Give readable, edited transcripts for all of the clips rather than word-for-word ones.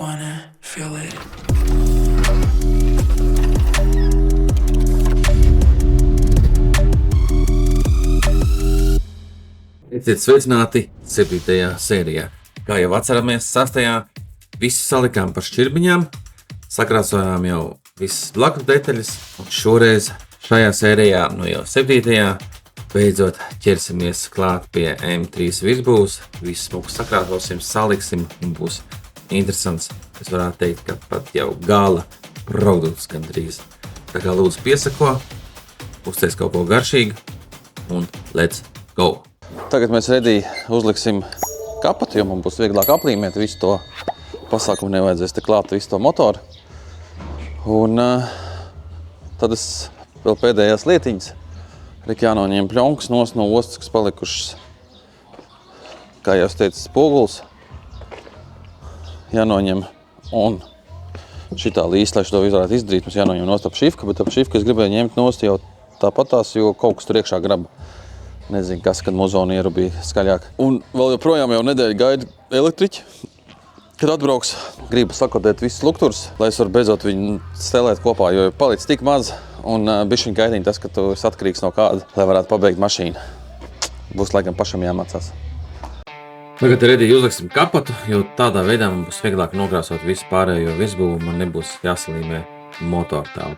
wanna feel it. Esiet sveicināti 7. sērijā. Kā jau atceramies, 6. visu salikām par šķirbiņām, sakrāsojām jau visas blakus detaļas, un šoreiz šajā sērijā, jau 7. beidzot ķersimies klāt pie M3 virsbūves, visu smuku sakrāsosim, saliksim, un būs interesants. Es varētu teikt, ka pat jau gala produkts gandrīz. Tā kā lūdzu piesako, uzties kaut ko garšīgu, un let's go! Tagad mēs redī uzliksim kapatu, jo man būs vieglāk aplīmēt visu to pasākumu, nevajadzēs te klāt visu to motoru. Un tad es vēl pēdējās lietiņas. Rik jānoņem pļonkas no ostas, kas palikušas, kā jau es teicu, spoguls. Jānoņem un šitā līst, lai šo varētu izdarīt, mums jānoņem nost ap šifka, bet ap šifka es gribēju ņemt nost jau tāpatās, jo kaut kas tur iekšā graba. Nezinu, kas, kad muzonu ierubīja skaļāk. Un vēl joprojām jau nedēļu gaida elektriķi, kad atbrauks. Gribu sakodēt visus lukturus, lai es varu beidzot viņu stelēt kopā, jo palic tik maz un bišķiņ gaidīņ tas, ka tu esi atkarīgs no kāda, lai varētu pabeigt mašīnu. Būs laikam pašam jāmācās. Tagad redīgi uzliksim kapatu, jo tādā veidā man būs vieglāk nokrāsot visu pārējo virsbūvu, man nebūs jāsalīmē motortālu.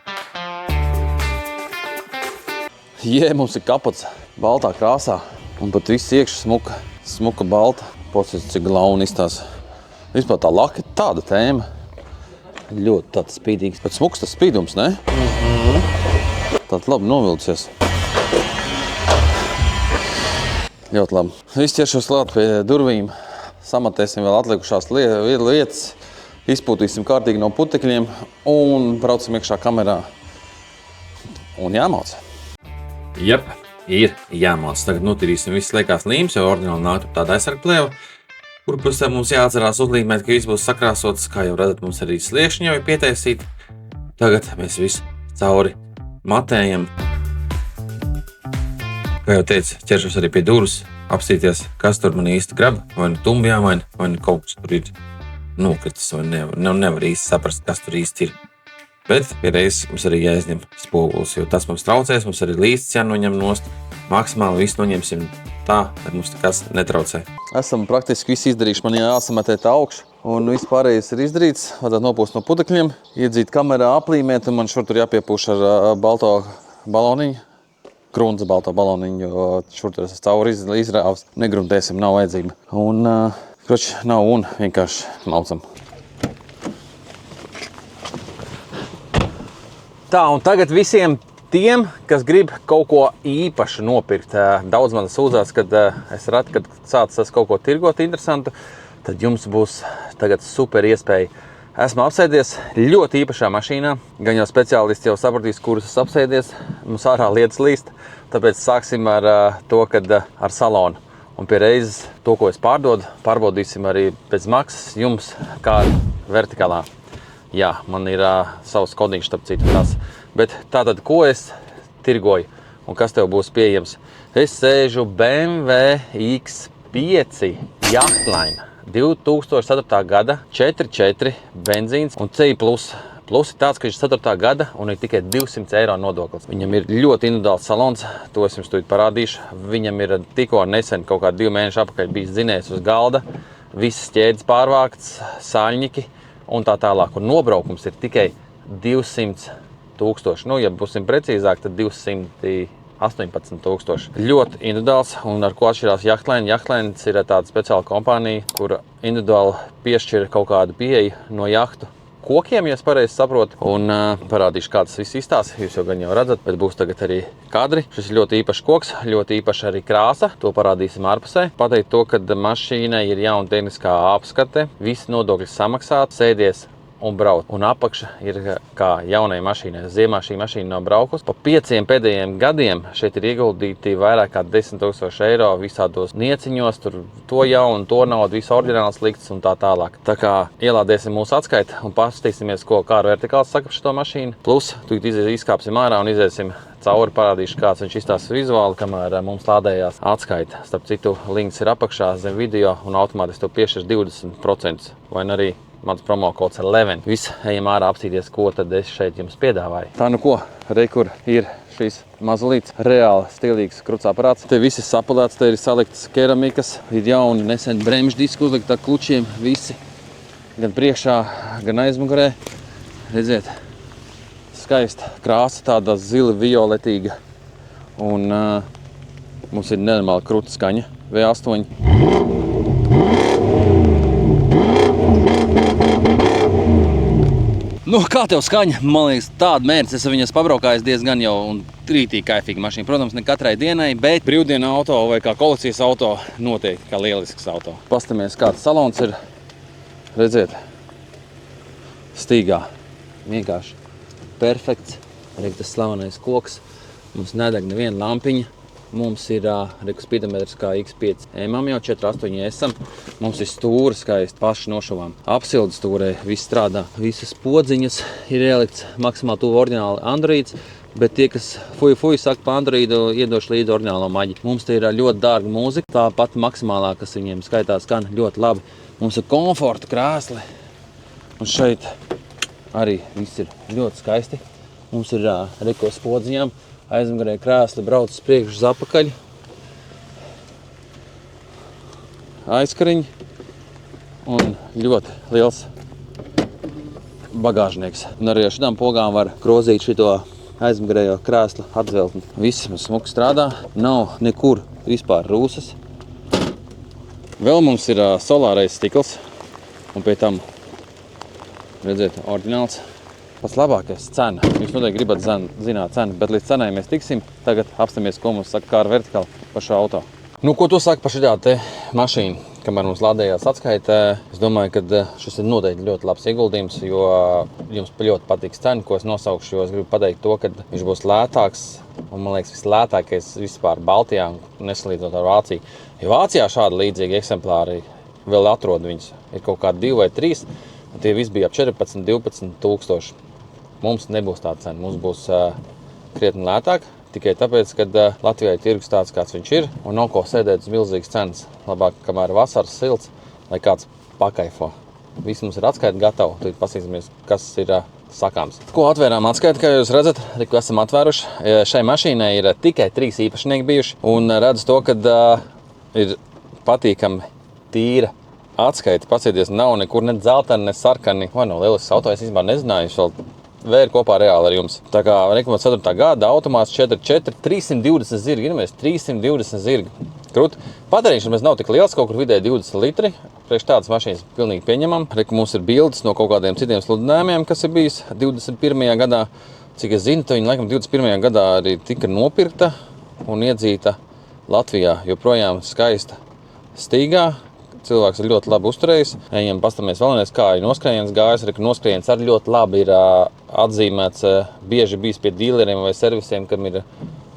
Mums ir kapats baltā krāsā un pat viss iekšā smuka balta. Posies, cik glauni izstāsta. Vispār tā laka ir tāda tēma. Ļoti tāds spīdīgs. Bet smuks tas spīdums, ne? Tātad labi novilcies. Ļoti labi. Viss ķeršos klāt pie durvīm. Samatēsim vēl atlikušās lietas. Izpūtīsim kārtīgi no putekļiem un braucam iekšā kamerā. Un jāmauc. Jep, ir jāmauc. Tagad notirīsim visas liekās līmes, jo ordināli nāk tāda aizsargplēva, kur pusē mums jāatcerās uzlīmēt, ka viss būs sakrāsots. Kā jau redzat, mums arī sliekšņi jau ir pietaisīti. Tagad mēs visu cauri matējam. Kā jau teicu, ķeršos arī pie durvis, apstīties, kas tur man īsti grab, vai nu tumbi jāmaina, vai nu kaut kas tur ir nokritis, vai nevar īsti saprast, kas tur īsti ir. Bet pie reizes mums arī jāizņem spogulis, jo tas mums traucēs, mums arī līsts jānoņem nost. Maksimāli visu noņemsim tā, lai mums nekas netraucē. Esam praktiski visu izdarījuši, man jāsametē tā augšu, un viss pārējais ir izdarīts. Vajadzētu nopūst no putekļiem, iedzīt kamerā, aplīmēt, un man šur tur jāpiepūš ar balto baloniņu, krūnza balto baloniņu, jo šur tur es cauri izrāvs, negruntēsim, nav vajadzība. Un, kroči, nav un vienkārši maucam. Tā, un tagad visiem tiem, kas grib kaut ko īpašu nopirkt, daudz man sūdzās, kad es reti, kad sācis kaut ko tirgot interesantu, tad jums būs tagad super iespēja. Esmu apsēdies ļoti īpašā mašīnā, gan jau speciālisti jau sapratīs, kuras es apsēdies, mums ārā lietas līst, tāpēc sāksim ar to, kad ar salonu. Un pie reizes to, ko es pārbaudīsim arī pēc maksas jums kā vertikālā. Jā, man ir savs kodiņš, starp citu tās. Bet tātad, ko es tirgoju un kas tev būs pieejams? Es sēžu BMW X5 Yachtline 2004. gada 4.4 benzīns un CI+. Plus ir tāds, ka viņš ir 4. gada un ir tikai 200 eiro nodoklis. Viņam ir ļoti individuāls salons, to es jums tūlīt parādīšu. Viņam ir tikko nesen kaut kā 2 mēnešu apakaļ bijis dzinējs uz galda, visas ķēdes pārvākts, sāļņiki un tā tālāk. Un nobraukums ir tikai 200 000. Ja būsim precīzāk, tad 218 000. Ļoti individuāls un ar ko atšķirās Yachtline. Yachtline ir tāda speciāla kompānija, kura individuāli piešķir kaut kādu pieeju no jahtu kokiem, ja es pareizi saprotu. Un parādīšu, kā tas viss izstāsta. Jūs jau gan jau redzat, bet būs tagad arī kadri. Šis ir ļoti īpašs koks, ļoti īpaša arī krāsa. To parādīsim ārpusē. Pateikt to, ka mašīnai ir jauna tehniskā apskate. Visi nodokļi samaksāti, sēdies un braukt. Un apakša ir kā jaunai mašīnai. Ziemā šī mašīna nav braukus. Pa 5 pēdējiem gadiem šeit ir ieguldīti vairāk kā 10 000 eiro visādos nieciņos, tur to jaunu, to naudu, visu oriģināls likts un tā tālāk. Tā kā ielādēsim mūsu atskaiti un pastīsimies, ko kā ar vertikāls saka par šo mašīnu. Plus, tu izkāpsim ārā un iziesim cauri, parādīšu, kāds viņš izstāsta vizuāli, kamēr mums lādējās atskaita. Starp citu, links ir apakšā zem video un automātiski tev piešķirs 20% vai arī mans promo kods 11. Viss, ejam ārā apstīties, ko tad es šeit jums piedāvāju. Tā nu ko, re, kur ir šīs mazulīts, reāli stilīgs kruts aparāts. Te viss ir sapulēts, te ir saliktas keramikas, ir jauni nesen bremžu diski uzlikt ar klučiem, visi. Gan priekšā, gan aizmugurē. Redziet, skaista krāsa, tāda zila violetīga. Un mums ir nenormāli kruta skaņa, V8. Nu, kā tev skaņa? Man liekas, tāda mērķis, es viņas pabraukājis diezgan jau un rītīgi kaifīga mašīna. Protams, ne katrai dienai, bet brīvdienu auto vai kā kolekcijas auto noteikti kā lielisks auto. Pastamies, kāds salons ir. Redziet, stīgā. Vienkārši perfekts. Arī tas slavenais koks. Mums nedeg neviena lampiņa. Mums ir speedometrs kā X5 M jau 4.8 esam. Mums ir stūri skaisti, paši nošuvām. Apsildes stūrē viss strādā. Visas podziņas ir ielikts maksimāli tuvu oriģināli Androids, bet tie, kas fuju saka pa Androidu, iedošu līdzi oriģinālo maģi. Mums te ir ļoti dārga mūzika, tā pat maksimālā, kas viņiem skaitās, skan ļoti labi. Mums ir komforta krēsli. Un šeit arī viss ir ļoti skaisti. Mums ir rekos podziņām, aizmugurē krēsli brauc uz priekšu uz apakaļ. Aizkariņi un ļoti liels bagāžnieks. Un arī ar šitām pogām var grozīt šito aizmugurējo krēslu atveltni. Viss mums smuki strādā, nav nekur vispār rūsas. Vēl mums ir solārais stikls un pie tam, redziet, oriģināls. Pats labākais cena. Jūs noteikti gribat zināt cenu, bet līdz cenai mēs tiksim. Tagad apstamies, ko mums saka Car Vertical par šo auto. Nu, ko tu saki par šitā te mašīnu? Kamēr mums lādējās atskaitē, es domāju, ka šis ir noteikti ļoti labs ieguldījums, jo jums ļoti patiks cena, ko es nosaukšu, jo es gribu pateikt to, ka viņš būs lētāks un, man liekas, vislētākais vispār Baltijā, nesalīdzinot ar Vāciju. Jo Vācijā šādi līdzīgi eksemplāri vēl atrod viņus. Ir kaut kādi 2 vai 3, un tie visi bija ap 14, 12 tūkstoši. Mums nebūs tāda cena, mums būs krietni lētāk, tikai tāpēc, ka Latvijai tirgus tāds, kāds viņš ir, un nav ko sēdēt uz milzīgas cenas. Labāk, kamēr vasaras silts, lai kāds pakaifo. Viss mums ir atskaita gatava, tad pasīsimies, kas ir sakāms. Ko atvērām atskaita, kā jūs redzat, ko esam atvēruši. Šai mašīnai ir tikai 3 īpašnieki bijuši, un redzu to, ka ir patīkami tīra atskaita. Pasieties, nav nekur ne dzelteni, ne sarkani. Vai no lielisks auto, es īstenībā nezināju, es vēl vēru kopā reāli ar jums. Tā kā 4. gada automāts 4.4, 320 zirgi, iedomājies, 320 zirgi. Krūti. Patēriņš mēs nav tik liels, kaut kur vidēji 20 litri. Priekš tādas mašīnas pilnīgi pieņemam. Mums ir bildes no kaut kādiem citiem sludinājumiem, kas ir bijis 21. gadā. Cik es zinu, viņa laikam 21. gadā arī tika nopirkta un iedzīta Latvijā. Joprojām skaista stīgā. Cilvēks ir ļoti labi uzturējis. Ejam pastamies vēlreiz, kā ir noskrējiens gājis. Noskrējiens arī ļoti labi ir atzīmēts. Bieži bijis pie dīleriem vai servisiem, kam ir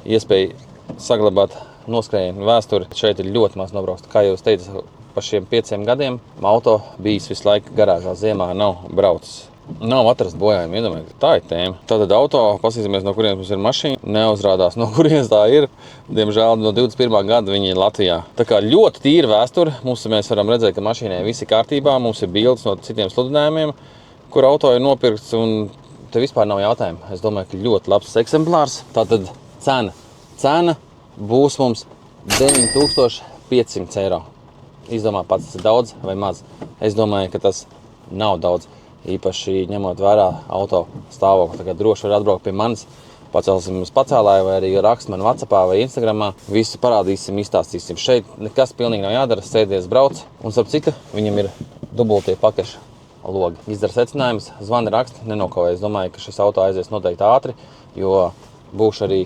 iespēja saglabāt noskrējienu vēsturi. Šeit ir ļoti maz nobraukts. Kā jau es teicu, pa šiem 5 gadiem auto bijis visu laiku garāžā, ziemā nav braucis. Nav atrast bojājumu, iedomājieties, tā ir tēma. Tātad auto, pasīsimies, no kurienes mums ir mašīna, neuzrādās, no kurienes tā ir. Diemžēl no 21. gada viņi ir Latvijā. Tā kā ļoti tīra vēsture, mēs varam redzēt, ka mašīnai viss ir kārtībā, mums ir bildes no citiem sludinājumiem, kur auto ir nopirkts, un te vispār nav jautājumu. Es domāju, ka ļoti labs eksemplārs. Tātad cena būs mums 9500 eiro. Izdomā pats, tas ir daudz vai maz. Es domāju, ka tas nav daudz. Īpaši ņemot vērā auto stāvokli. Tagad droši var atbraukt pie manis, pacelsim uz pacēlāju vai arī rakst man WhatsAppā vai Instagramā. Visu parādīsim, izstāstīsim. Šeit nekas pilnīgi nav jādara, sēdies, brauc. Un starp citu, viņam ir dubultie pakaša logi. Izdara secinājums, zvani raksti, nenokavē. Es domāju, ka šis auto aizies noteikti ātri, jo būšu arī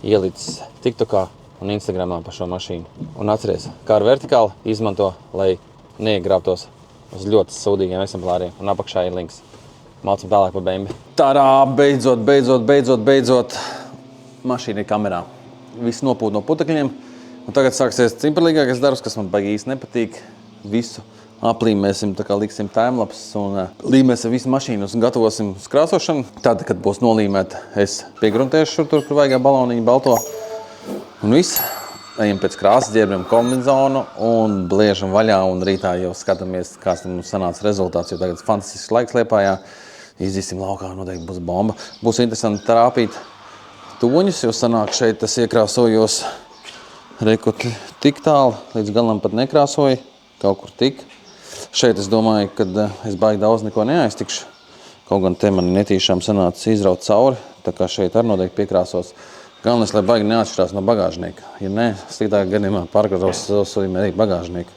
ielicis TikTokā un Instagramā par šo mašīnu. Un atceries, Car Vertical izmanto, lai neiegrābtos uz ļoti sūdīgiem eksemplāriem, un apakšā ir links. Mācam tālāk par BMW. Tarā, beidzot, mašīna ir kamerā. Viss nopūt no putekļiem, un tagad sāksies cimperlīgākais darbs, kas man baigi īsti nepatīk. Visu aplīmēsim, tā kā liksim timelapses un līmēsim visu mašīnu un gatavosim uz krāsošanu. Tad, kad būs nolīmēta, es piegruntēšu tur vajagā baloniņu balto. Un viss. ejam pēc krāsas, ģērbjam kombinzonu un bliežam vaļā. Un rītā jau skatāmies, kāds tam mums sanāca rezultāts, jo tagad fantastisks laiks Liepājā. Izdīsim laukā, noteikti būs bomba. Būs interesanti trāpīt toņus, jo sanāk šeit tas iekrāsojos reku tik tālu, līdz galam pat nekrāsoju, kaut kur tik. Šeit es domāju, ka es baigi daudz neko neaiztikšu. Kaut gan te man netīšām sanāca izraut cauri, tā kā šeit arī noteikti piekrāsos. Galvenais, lai baigi neatšķirās no bagāžnieka. Ja ne, sliktākā gadījumā pārkrāsojam arī bagāžnieku.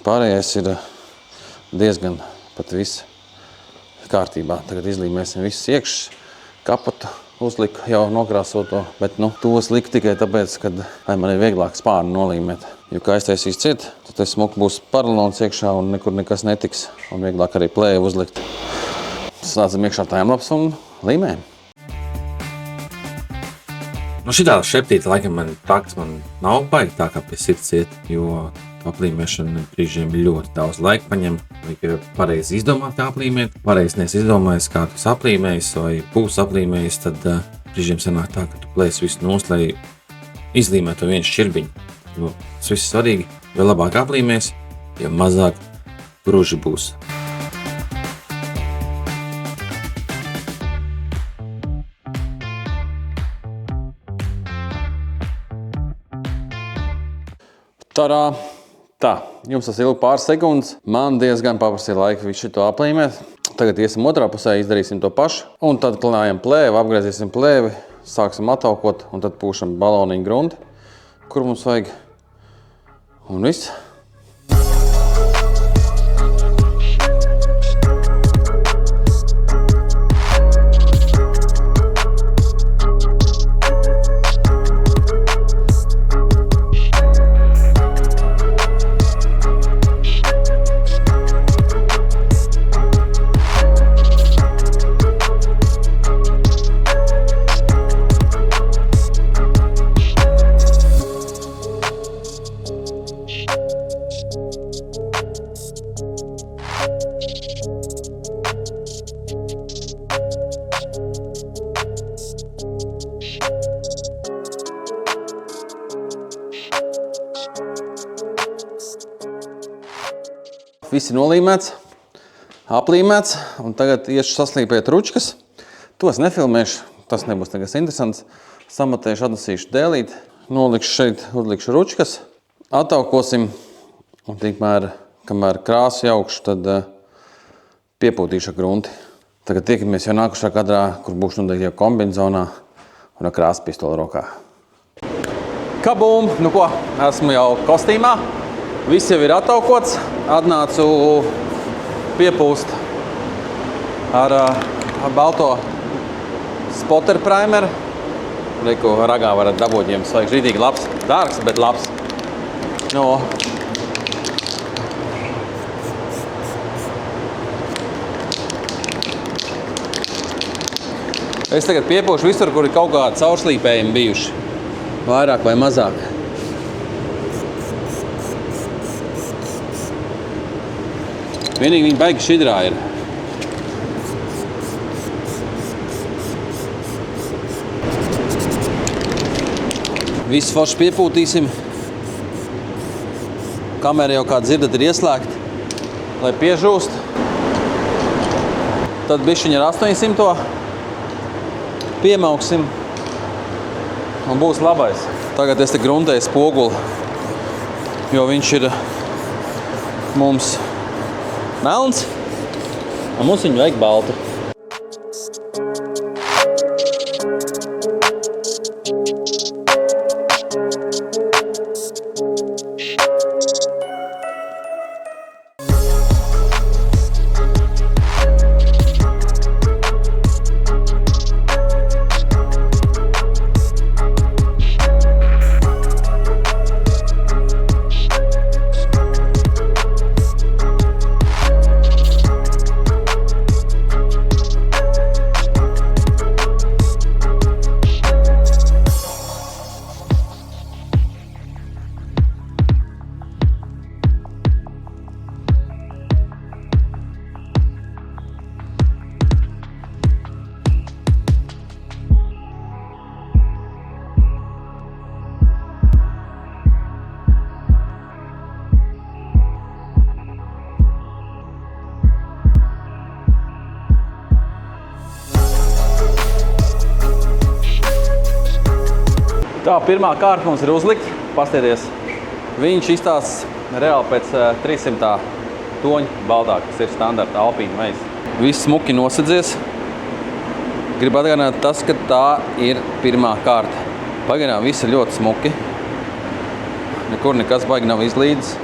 Pārējais ir diezgan pat viss kārtībā. Tagad izlīmēsim visus iekšas, kapotu uzliku jau nokrāsoto, bet tos liku tikai tāpēc, ka man ir vieglāk spārni nolīmēt. Jo kā aiztaisīs ciet, tad smuki būs paralons iekšā un nekur nekas netiks. Un vieglāk arī plēju uzlikt. Slēdzam iekšā timelapse un līmējam. Šitā šeptīta laikam takts man nav baigi tā kā pie sirds iet, jo aplīmēšana brīžiem ļoti daudz laika paņem. Vajag pareizi izdomāt, kā aplīmēt. Pareizi izdomājis, kā tu aplīmējis vai būs aplīmējis, tad brīžiem sanāk tā, ka tu plēsi visu nost, lai izlīmētu to vienu šķirbiņu. Jo tas viss svarīgi, jo labāk aplīmēs, jo mazāk gruži būs. Tā, jums tas ilgi pāris sekundes. Man diezgan paprasīja laika visu šito aplīmēt. Tagad iesim otrā pusē, izdarīsim to pašu. Un tad klājam plēvi, apgriezīsim plēvi, sāksim ataukot un tad pūšam baloniņu grunti, kur mums vajag. Un viss. Visi nolīmēts, aplīmēts, un tagad iešu saslīpēt ručkas. To es nefilmēšu, tas nebūs nekas interesants. Samatēšu, atnesīšu dēlīt, nolikšu šeit, uzlikšu ručkas, ataukosim, un tikmēr, kamēr krāsu jaukšu, tad piepūtīšu grunti. Tagad tiekamies jau nākušā kadrā, kur būšu noteikti jau kombinzonā un ar krāsu pistoli rokā. Kabum! Nu ko, esmu jau kostīmā. Viss jau ir ataukots, atnācu piepūst ar balto spotter primeru. Reku ragā varat dabūt, jums vajag žīdīgi labs, dārgs, bet labs. Es tagad piepūšu visur, kur ir kaut kādi caurslīpējumi bijuši. Vairāk vai mazāk. Vienīgi viņi baigi šķidrā ir. Visu forši piepūtīsim. Kamera jau, kā dzirdat, ir ieslēgta, lai piežūst. Tad bišķiņa ar 800 piemauksim un būs labais. Tagad es te gruntēju spoguli, jo viņš ir mums melns, un mums viņu vajag baltu. Tā, pirmā kārta mums ir uzlikt. Pastieties, viņš izstās reāli pēc 300 toņu baltā, kas ir standarta alpīna meis. Viss smuki nosadzies. Gribu atgādināt tas, ka tā ir pirmā kārta. Pagaidām viss ir ļoti smuki. Nekur nekas baigi nav izlīdis.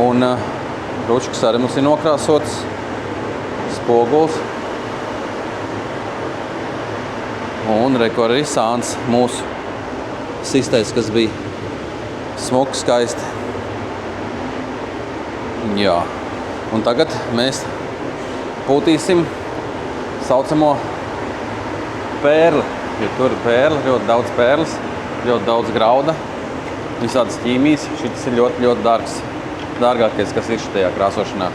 Un ručkas arī mums ir nokrāsots. Spoguls. Un reko arī sāns mūsu sistais, kas bija smuki, skaisti. Jā. Un tagad mēs pūtīsim saucamo pērli. Jo tur ir pērli, ļoti daudz pērlis, ļoti daudz grauda, visādas ķīmijas. Šis ir ļoti, ļoti dārgs. Dārgākais, kas ir šajā krāsošanā.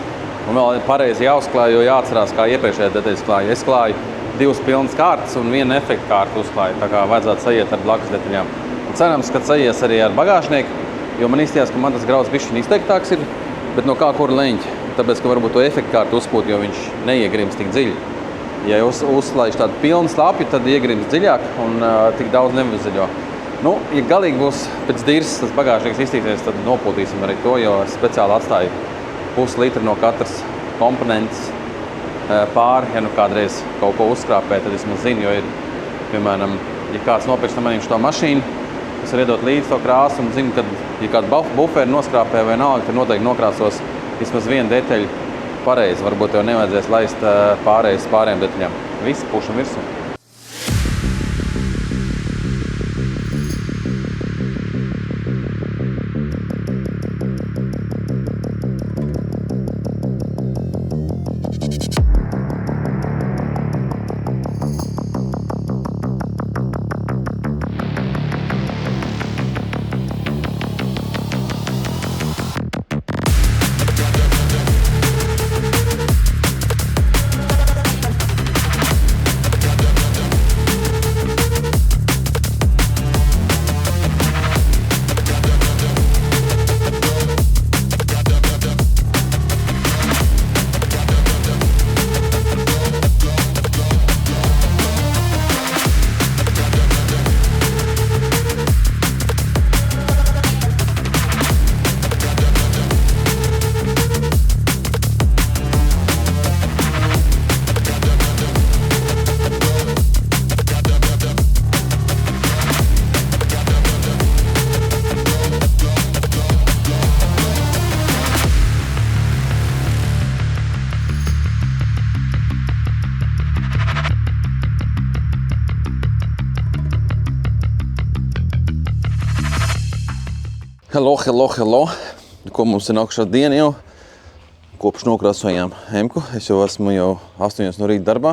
Un vēl pareizi jāuzklāj, jo jāatcerās, kā iepriekšējā detaļas klāja. Es klāju 2 pilnas kārtas un 1 efekta kārtu uzklāju. Tā kā vajadzētu sajiet ar blakus detaļām. Un cerams, ka sajies arī ar bagāžnieku, jo man izstījās, ka man tas grauds bišķiņ izteiktāks ir, bet no kā kur leņķi. Tāpēc, ka varbūt to efekta kārtu uzpūt, jo viņš neiegrims tik dziļi. Ja uzslaiž tādu pilnu slapju, tad iegrims dziļāk un tik daudz nevazaļo. Nu, ja galīgi būs pēc dirs tas bagāžnieks iztīsies, tad nopūtīsim arī to, jo speciāli atstāju pusi litru no katras komponentes pāri. Ja nu kādreiz kaut ko uzskrāpē, tad vismaz zinu, jo ir, piemēram, ja kāds nopirks no maniem šo mašīnu, es varu iedot līdz to krāsu un zinu, ka, ja kādu buferi noskrāpē vai nāk, tad noteikti nokrāsos vismaz 1 detaļu pareizi. Varbūt tev nevajadzēs laist pārējais pārējiem detaļām. Visi pušam virsū. Hello. Ko mums ir nākušā diena jau? Kopš nokrāsojām Emku. Es jau esmu 8 no rīta darbā.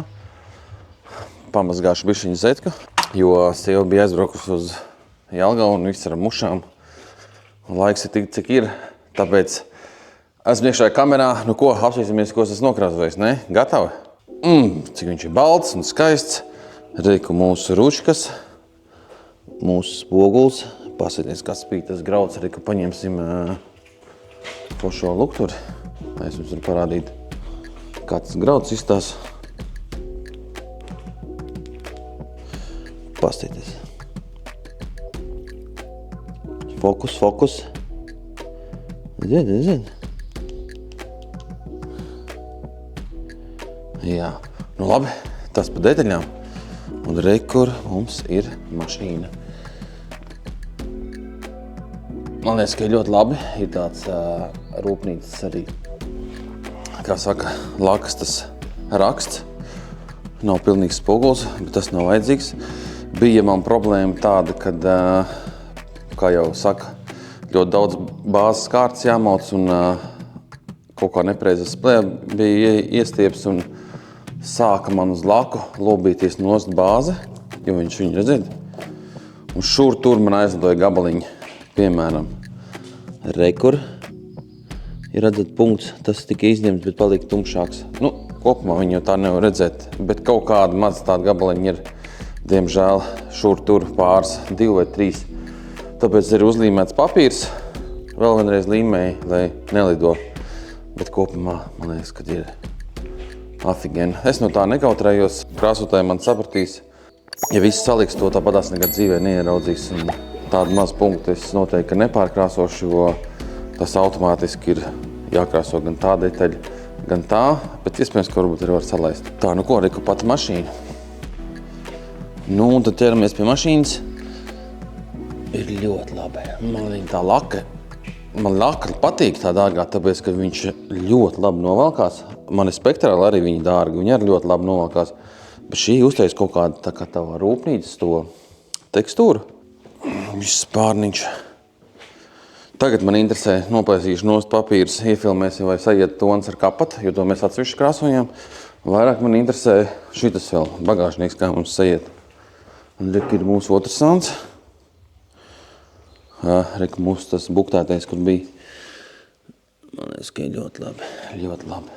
Pamazgāšu bišķiņu zetku, jo sieva bija aizbraukusi uz Jelgavu un viss ar mušām. Un laiks ir tik, cik ir. Tāpēc esmu iekšā kamerā. Nu ko, apsīsimies, ko es esmu nokrāsojis, ne? Gatavi? Cik viņš ir balts un skaists. Reiku mūsu ručkas, mūsu spoguls. Pasieties, kā spīd tas grauds, arī, ka paņemsim šo lukturi. Lai es jums varu parādīt, kā tas grauds izstās. Pasieties. Fokus. Zed. Jā, nu labi, tas pa detaļām. Un rekur mums ir mašīna. Man liekas, ka ir ļoti labi. Ir tāds rūpnīcas arī, kā saka, lakastas raksts. Nav pilnīgs spoguls, bet tas nav vajadzīgs. Bija man problēma tāda, kad, kā jau saka, ļoti daudz bāzes kārtas jāmauc un kaut kā nepreizes splē bija iestieps un sāka man uz laku lobīties nost bāze, jo viņš viņu redzēt. Un šur tur man aizlidoja gabaliņi. Piemēram, rekur ir redzēt punkts, tas tika izņemts, bet palika tumšāks. Nu, kopumā viņu jau tā nevar redzēt, bet kaut kāda maz tāda gabaliņa ir, diemžēl, šur tur pāris, 2 vai 3. Tāpēc ir uzlīmēts papīrs, vēl vienreiz līmēji, lai nelido. Bet kopumā, man liekas, kad ir afigeni. Es no tā nekautrējos, krāsotāji man sapratīs. Ja viss saliks to tāpatās nekad dzīvē neieraudzīs. Un tādu mazu punktu es noteikti nepārkrāsošu, jo tas automātiski ir jākrāso gan tā detaļa, gan tā, bet iespējams, ka varbūt arī var salaist. Tā, nu ko, reku pati mašīna. Nu, un tad ķeramies pie mašīnas. Ir ļoti labi. Man viņa tā laka. Man laka patīk tā dārgā, tāpēc, ka viņš ļoti labi novalkās. Man ir spektrāli arī viņa dārga, viņa arī ļoti labi novalkās. Bet šī uztais kaut kāda tā kā tavā rūpnīcas to tekstūru. Viss spārniņš. Tagad man interesē, noplēsīšu nost papīrus, iefilmēsim vai sajiet tons ar kapatu, jo to mēs atsevišķi krāsojām. Vairāk man interesē šitas vēl bagāžnieks, kā mums sajiet. Un rek ir mūsu otrs sans. Reka mūsu tas buktētais, kur bija. Man liekas, ka ir ļoti labi. Ļoti labi.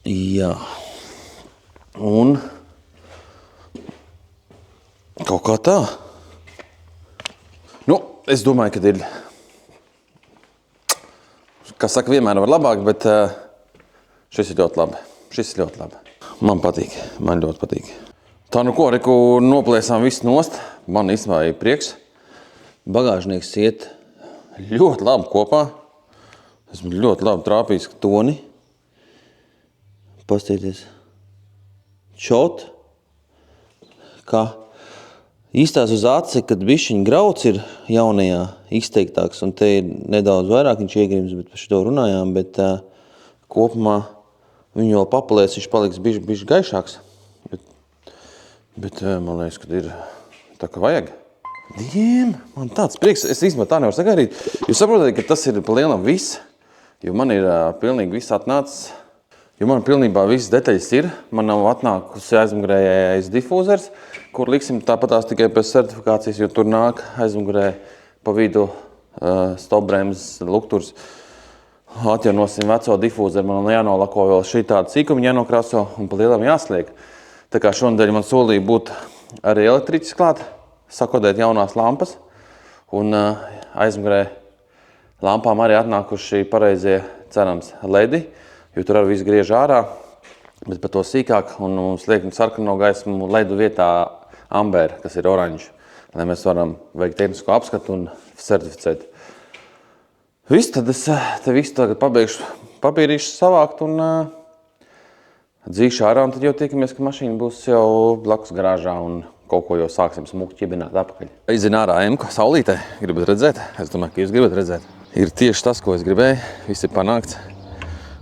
Jā. Un kaut kā tā. Nu, es domāju, ka ir, kā saka, vienmēr var labāk, bet šis ir ļoti labi. Šis ir ļoti labi. Man patīk. Man ļoti patīk. Tā, nu ko, reku noplēsām visu nost. Man īstenībā ir prieks. Bagāžnieks iet ļoti labi kopā. Esmu ļoti labi trāpījis toni. Pastīties. Čot. Kā īstās uz aci, kad bišķiņ grauds ir jaunajā izteiktāks, un te ir nedaudz vairāk viņš iegrims, bet par šito runājām, bet kopumā viņu vēl papalēs, viņš paliks bišķi gaišāks. Bet man liekas, ka ir tā, ka vajag. Diem, man tāds prieks, es īstenībā tā nevaru sagaidīt. Jūs saprotat, ka tas ir pa lielam viss, jo man ir pilnīgi viss atnācis, jo man pilnībā viss detaļas ir. Man nav atnākusi aizmugurējais difūzers, kur liksim tāpatās tikai pēc certifikācijas, jo tur nāk aizmugurē pa vidu stopbremzes lukturs. Atjaunosim veco difūzeru, man jānolako vēl šī tāda sīkuma jānokrāso un pa lielam jāsliek. Tā kā šonadēļ man solīja būt arī elektriķis klāt, sakodēt jaunās lampas. Un aizmugurē lampām arī atnākuši pareizie, cerams, ledi, jo tur arī viss griež ārā. Bet par to sīkāk un mums liek sarkano gaismu ledu vietā ambēra, kas ir oranžs, lai mēs varam veikt tehnisko apskatu un certificēt. Viss, tad es te visu tagad pabeigšu papīrīšu savākt un dzīšu ārā, un tad jau tiekamies, ka mašīna būs jau blakus garāžā un kaut ko jau sāksim smuku ķibināt apakaļ. Izzina ārā Emku saulītē. Gribat redzēt? Es domāju, ka jūs gribat redzēt. Ir tieši tas, ko es gribēju. Viss ir panākts.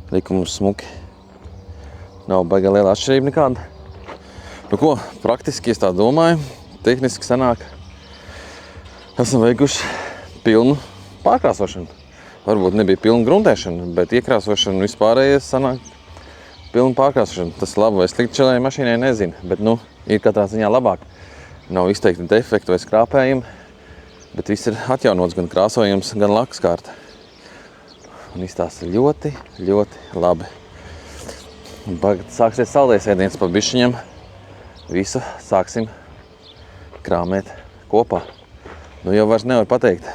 Likums smuki. Nav baigā liela atšķirība nekāda. Nu ko, praktiski es tā domāju. Tehniski sanāk. Esam veikuši pilnu pārkrāsošanu. Varbūt nebija pilna gruntēšana, bet iekrāsošana vispārējais sanāk pilnu pārkrāsošanu. Tas labi vai slikti šādai mašīnai nezinu, bet nu, ir katrā ziņā labāk. Nav izteikti defekti vai skrāpējumi, bet viss ir atjaunots, gan krāsojums, gan lakas kārta. Un izstāsta ļoti, ļoti labi. Un tagad sāksies saldējs ēdiens pa bišķiņam. Visu sāksim krāmēt kopā. Nu jau vairs nevar pateikt.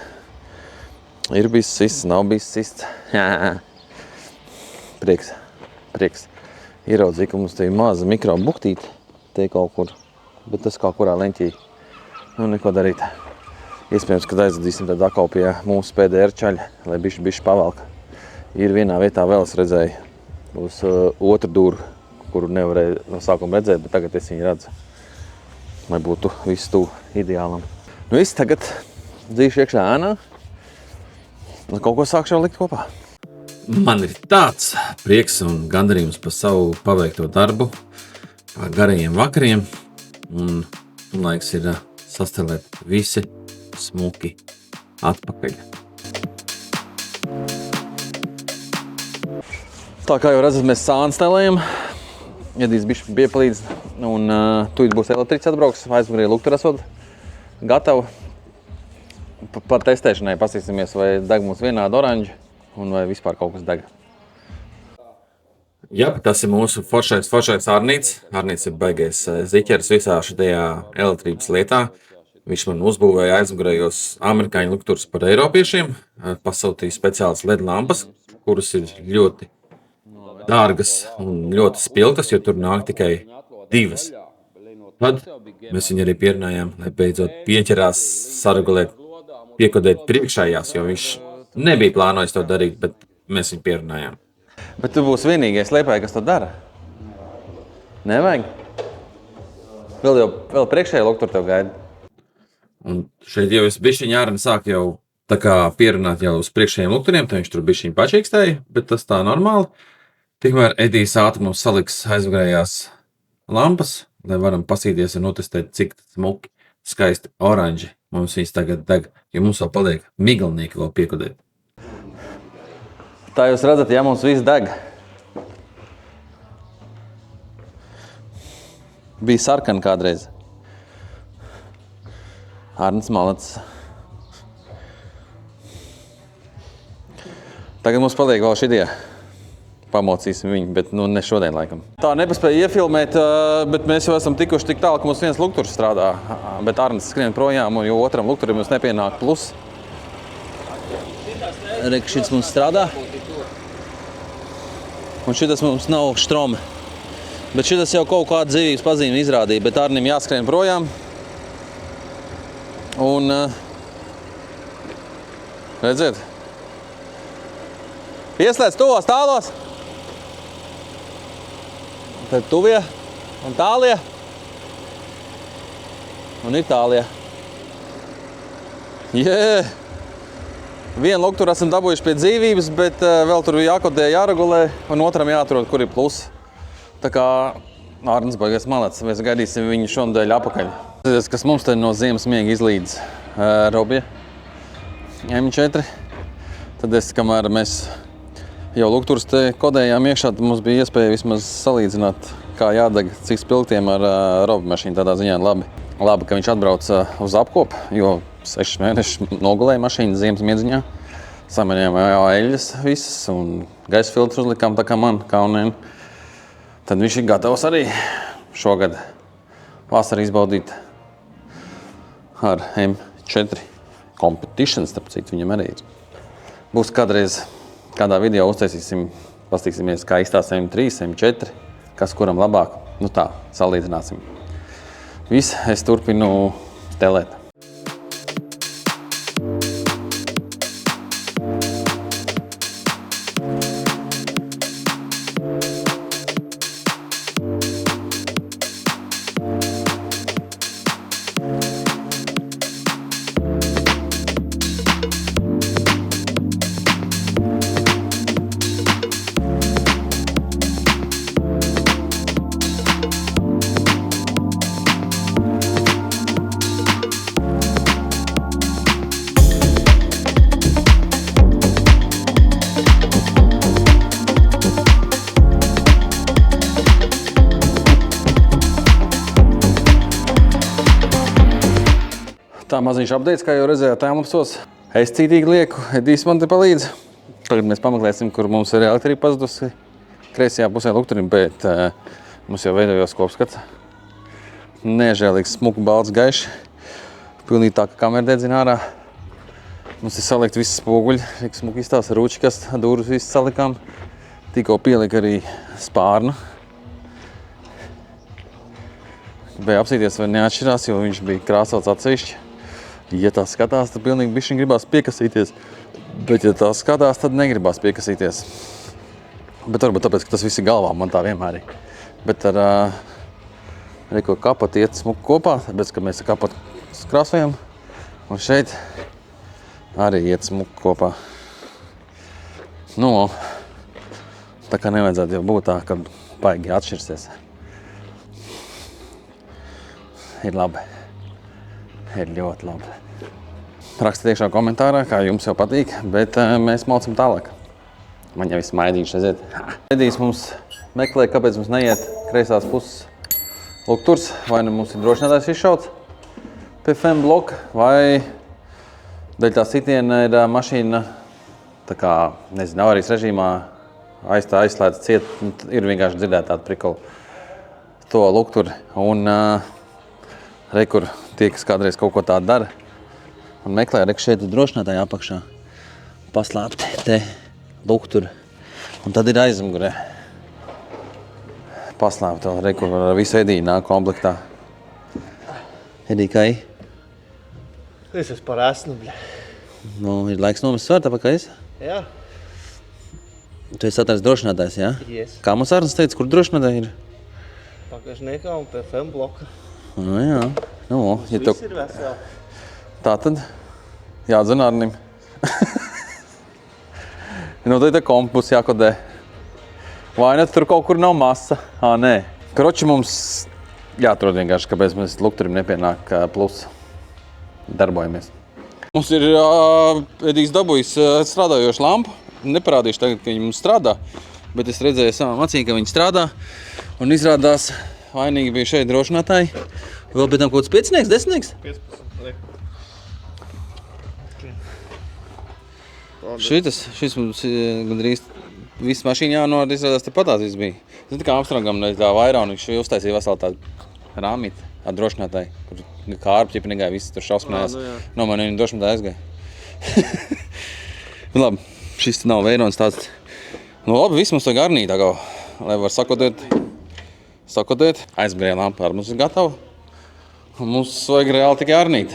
Ir bijis sists, nav bijis sists. Prieks, prieks. Ieraudzīju, ka mums te ir maza mikro buktīte te kaut kur, bet tas kā kurā leņķī. Nu, neko darīt. Iespējams, kad aizadīsim tad atkal pie mūsu PDR čaļa, lai bišķi pavalka. Ir vienā vietā vēl es redzēju uz otru dūru, kuru nevarēju no sākuma redzēt, bet tagad es viņu redzu. Lai būtu viss tu ideālam. Nu viss, tagad dzīšu iekšā ēnā, lai kaut ko sākšu jau likt kopā. Man ir tāds prieks un gandarījums par savu paveikto darbu, par garajiem vakariem, un laiks ir sastelēt visi smuki atpakaļ. Tā kā jau redzat, mēs sānstelējam, Edijs bišķi piepalīdz, un tūlīt būs elektriķis atbrauks, aizmugurē luktura esot gatavu. Par testēšanai pasīsimies, vai deg mums vienādi oranži, un vai vispār kaut kas deg. Jā, tas ir mūsu foršais Arnīts. Arnīts ir baigais ziķeris visā šajā elektrības lietā. Viņš man uzbūvēja aizmugurējos amerikāņu lukturs par eiropiešiem, pasūtīja speciālas LED lampas, kuras ir ļoti dārgas un ļoti spilgtas, jo tur nāk tikai divas. Tad mēs viņu arī pierunājām, lai beidzot pieķerās saregulēt, piekodēt priekšējās, jo viņš nebija plānojis to darīt, bet mēs viņu pierunājām. Bet tu būsi vienīgais Liepājā, kas to dara? Nevajag? Vēl priekšējā lukturi tev gaida. Un šeit jau es bišķiņ Ārni sāk jau tā kā pierunāt jau uz priekšējiem lukturiem, tad viņš tur bišķiņ pačīkstēja, bet tas tā normāli. Tikmēr Edijs ātri mums saliks aizmugurējās lampas, lai varam pasīties un notestēt, cik smuki, skaisti oranži mums viņas tagad deg, jo mums vēl paliek miglnieki vēl piekodēt. Tā jūs redzat, ja mums viss deg. Bija sarkani kādreiz. Ārnis malacis. Tagad mums paliek vēl šitie. Pamocīsim viņu, bet nu ne šodien laikam. Tā nepaspēja iefilmēt, bet mēs jau esam tikuši tik tālu, ka mums viens lukturs strādā. Bet Ārnis skrien projām, jo otram lukturim mums nepienāk plus. Rek, šis mums strādā. Un šitas mums nav štrome. Bet šitas jau kaut kādu dzīvības pazīmi izrādīja, bet Ārnim jāskrien projām. Un redziet, ieslēdz tuvos tālos. Tad tuvie un tālie. Un ir tālie. Jē! Vienu lukturu esam dabūjuši pie dzīvības, bet vēl tur jākodē, jāregulē, un otram jāatrod, kur ir plus. Tā kā Ārnis baigies malacis, mēs gaidīsim viņu šonadēļ apakaļ. Kas mums te no ziemas miega izlīdz Robija M4. Tad kamēr mēs jau lukturus te kodējām iekšā, tad mums bija iespēja vismaz salīdzināt, kā jādeg, cik spilgtiem ar Robija mašīnu. Tādā ziņā labi, ka viņš atbrauc uz apkopu, jo 6 mēnešus nogulēja mašīnu ziemas miedziņā. Samaņējām jau eļļas visas un gaisa filtru uzlikām tā kā man, kaunēm. Tad viņš ir gatavs arī šogad vasarā izbaudīt ar M4 Competition, starp citu viņam arī ir. Būs kādreiz kādā video uztaisīsim, pastīsimies, kā izstās M3, M4, kas kuram labāk. Nu tā, salīdzināsim. Viss, es turpinu telēt. Tā maziņš updates, kā jau redzējāt timelapsos. Es cītīgi lieku, Edijs man te palīdz. Tagad mēs pameklēsim, kur mums ir elektrība pazudusi kreisajā pusē lukturim, bet mums jau veidojos kopskats. Nežēlīgs, smuku, balts, gaišs. Pilnīgi tā, ka kamera dedzina ārā. Mums ir salikt visi spoguļi, tik smuki izstās, rūčikas, dūrus viss salikām. Tikko pielika arī spārnu. Bija apsīties, vai neatšķirās, jo viņš bija krāsots atsevišķi. Ja tā skatās, tad pilnīgi bišķiņ gribās piekasīties. Bet ja tā skatās, tad negribās piekasīties. Bet varbūt tāpēc, ka tas viss ir galvā, man tā vienmēr ir. Bet ar reko kapatu iet smuku kopā, tāpēc, ka mēs ar kapatu krāsojam. Un šeit arī iet smuku kopā. Nu, tā kā nevajadzētu jau būt tā, ka baigi atšķirsies. Ir labi. Ir ļoti labi. Rakstiet iekšā komentārā, kā jums jau patīk, bet mēs maucam tālāk. Man jau viss maidīņš, redziet. Edijs mums meklē, kāpēc mums neiet kreisās puses lukturs, vai nu mums ir drošinātājs izšauts pie FEM bloka, vai dēļ tā sitiena ir mašīna, tā kā, nezinu, avarijas režīmā aizslēdz ciet, ir vienkārši dzirdēt tādu prikolu to lukturi. Un rekur tie, kas kādreiz kaut ko tādu dara, un meklē, reku šeit drošinātāja apakšā paslēpti te lukturi. Un tad ir aizmugurē paslēpta, reku ar visu Ediju nāk komplektā. Edī, kā Es esmu par esnu, bļa. Nu, ir laiks nomest svārt, tāpēc kā es? Jā. Tu esi atrādis drošinātājs, jā? Yes. Kā mums Arnis teica, kur drošinātāji ir? Pakažniekā un pie FM bloka. Nu, jā. Nu, ja tu... Viss ir veseli. Tā tad jādzina Arnim. Nu, tad ir kompus jākodē. Vai ne tur kaut kur nav masa? Nē. Kroči mums jāatrod vienkārši, kāpēc mēs lukturim nepienāk plus. Darbojamies. Mums ir Edijs dabūjis strādājošu lampu. Neparādīšu tagad, ka viņi mums strādā, bet es redzēju savām acīm, ka viņi strādā. Un izrādās, vainīgi bija šeit drošinātāji. Vēl pēc tam kaut kāds 5-nieks, 10-nieks? 15. Šis mums gandrīz viss mašīna jānord, izrādās te patās viss bija. Zini, kā Armstrongam tā vairā, un viņš uztaisīja veselu tādu rāmīti ar drošinātāju, kur kārpi negāja, visi tur šausmējās. No man viņa drošinātāja aizgāja. Labi, šis nav veirons tāds. Nu labi, viss mums vajag arnīt, lai var sakotēt. Aizbrīja lampa ar mums ir gatava. Un mums vajag reāli tikai arnīt.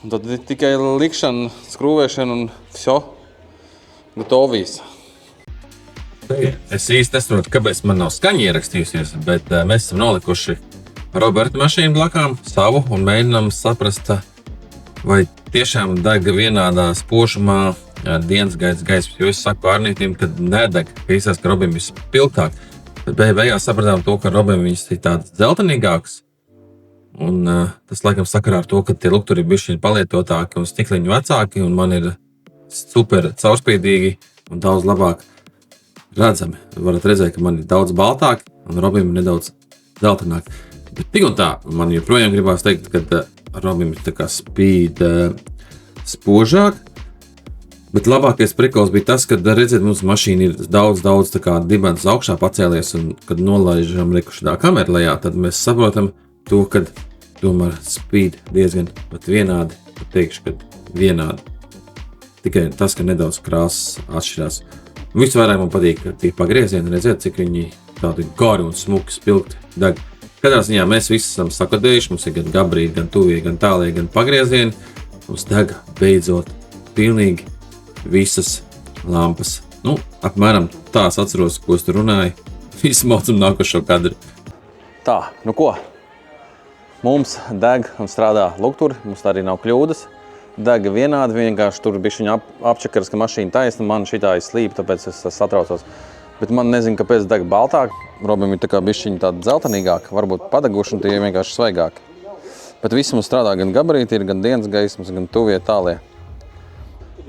Un tad tikai likšana, skrūvēšana un vso. Gatovīs. Es īsti nesaprotu, kāpēc man nav skaņa ierakstījusies, bet mēs esam nolikuši Roberta mašīnu blakām savu un mēģinām saprast, vai tiešām deg vienādā spožumā dienas gaismas. Jo es saku Arnītim, ka nedeg, ka īstās, ka Robim ir spilgtāk. Bet beigās sapratām to, ka Robim viņas ir tāds dzeltenīgāks. Un tas laikam sakarā ar to, ka tie lukturi ir bišķiņi palietotāki un stikliņi vecāki, un man ir super caurspīdīgi un daudz labāk redzami. Varat redzēt, ka man ir daudz baltāk un Robim ir nedaudz dzeltenāk. Bet tik un tā, man joprojām gribās teikt, ka Robim ir tā kā spīd spožāk. Bet labākais prikols bija tas, kad redzēt, mums mašīna ir daudz tā kā dibens augšā pacēlies, un kad nolaižam rekuši tā kameru lejā, tad mēs saprotam to, ka tomēr spīd diezgan pat vienādi, pat teikšu, ka vienādi. Tikai tas, ka nedaudz krāsas atšķirās. Visvairāk man patīk, ka tie pagriezieni, redzēt, cik viņi tādi gari un smuki spilgti deg. Katrā ziņā mēs visi esam sakotējuši, mums ir gan gabrīti, gan tuvie, gan tālie, gan pagriezieni. Mums deg beidzot pilnīgi visas lampas. Nu, apmēram tās atceros, ko es tur runāju. Visi maucam nākošo kadru. Tā, nu ko? Mums deg un strādā lukturi, mums tā arī nav kļūdas. Deg vienādi, vienkārši tur bišķiņa apčakars, ka mašīna taisna, man šitā ir slīpa, tāpēc es satraucos. Bet man nezinu, kāpēc deg baltāk. Robim ir tā kā bišķiņa tāda dzeltenīgāka, varbūt padeguši un tie ir vienkārši svaigāki. Bet visi mums strādā gan gabarīti, ir gan dienas gaismas, gan tuvie tālie.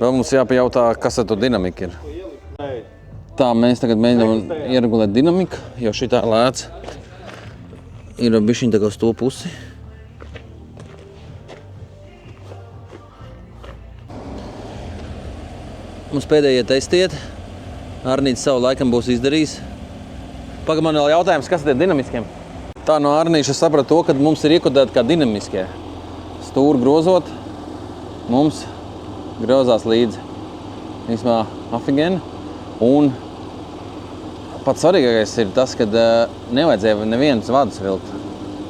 Vēl mums jāpajautā, kas ar to dinamika ir. Tā, mēs tagad mēģinām ieregulēt dinamiku, jo šitā lēts ir bišķiņa tā kā uz to pusi. Mums pēdējie testiet. Arnīts savu laikam būs izdarījis. Pagaid, man vēl jautājums, kas ir dinamiskiem? Tā no Arnīša saprata to, ka mums ir iekodēti kā dinamiskie. Stūri grozot, mums grozās līdzi. Īsmā afigeni. Un pats svarīgākais ir tas, ka nevajadzēja nevienas vadus vilkt.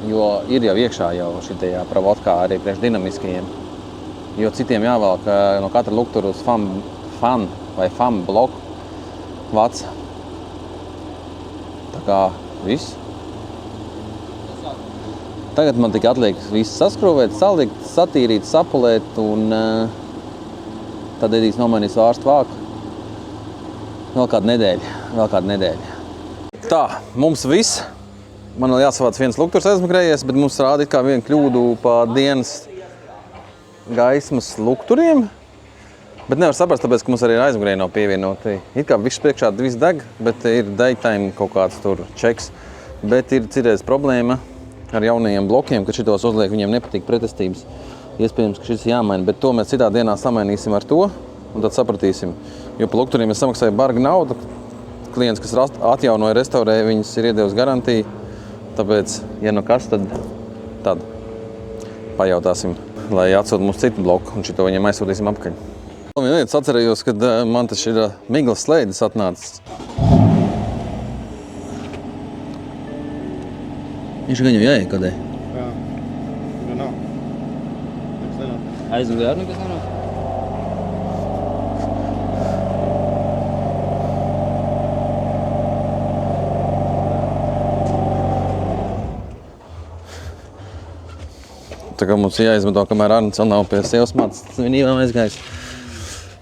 Jo ir jau iekšā jau šitajā pravotkā arī priekš dinamiskajiem. Jo citiem jāvelk no katra luktura uz FAM bloku vats. Tā kā viss. Tagad man tikai atliek visu saskrūvēt, salikt, satīrīt, sapulēt un tad Edijs nomainīs vārstu vāku. Vēl kādu nedēļu. Tā, mums viss. Man vēl jāsavāc viens lukturs aizmagrējies, bet mums rāda kā vienu kļūdu pa dienas gaismas lukturiem. Bet nevar saprast, tāpēc, ka mums arī aizmugurēji nav pievienoti. It kā viss priekšā viss deg, bet ir daytime kaut kāds tur čeks. Bet ir citreiz problēma ar jaunajiem blokiem, kad šitos uzliek, viņiem nepatīk pretestības. Iespējams, ka šis jāmaina, bet to mēs citā dienā samainīsim ar to un tad sapratīsim. Jo pa lukturiem es samaksāju barga naudu. Klients, kas atjaunoja, restaurēja, viņas ir iedevis garantiju. Tāpēc, ja nu kas, tad pajautāsim, lai atsūt mums citu bloku un šito viņiem aizsūtīsim apkaļ. Viena lietas atcerējos, kad man taču ir miglas slēdis atnācis. Viņš gan jau jāiekodē. Jā. Aizmugurē arī nekas nenāk? Tā kā mums jāizmanto, kamēr Arnis vēl nav pie sievas mācas svinībām aizgājis.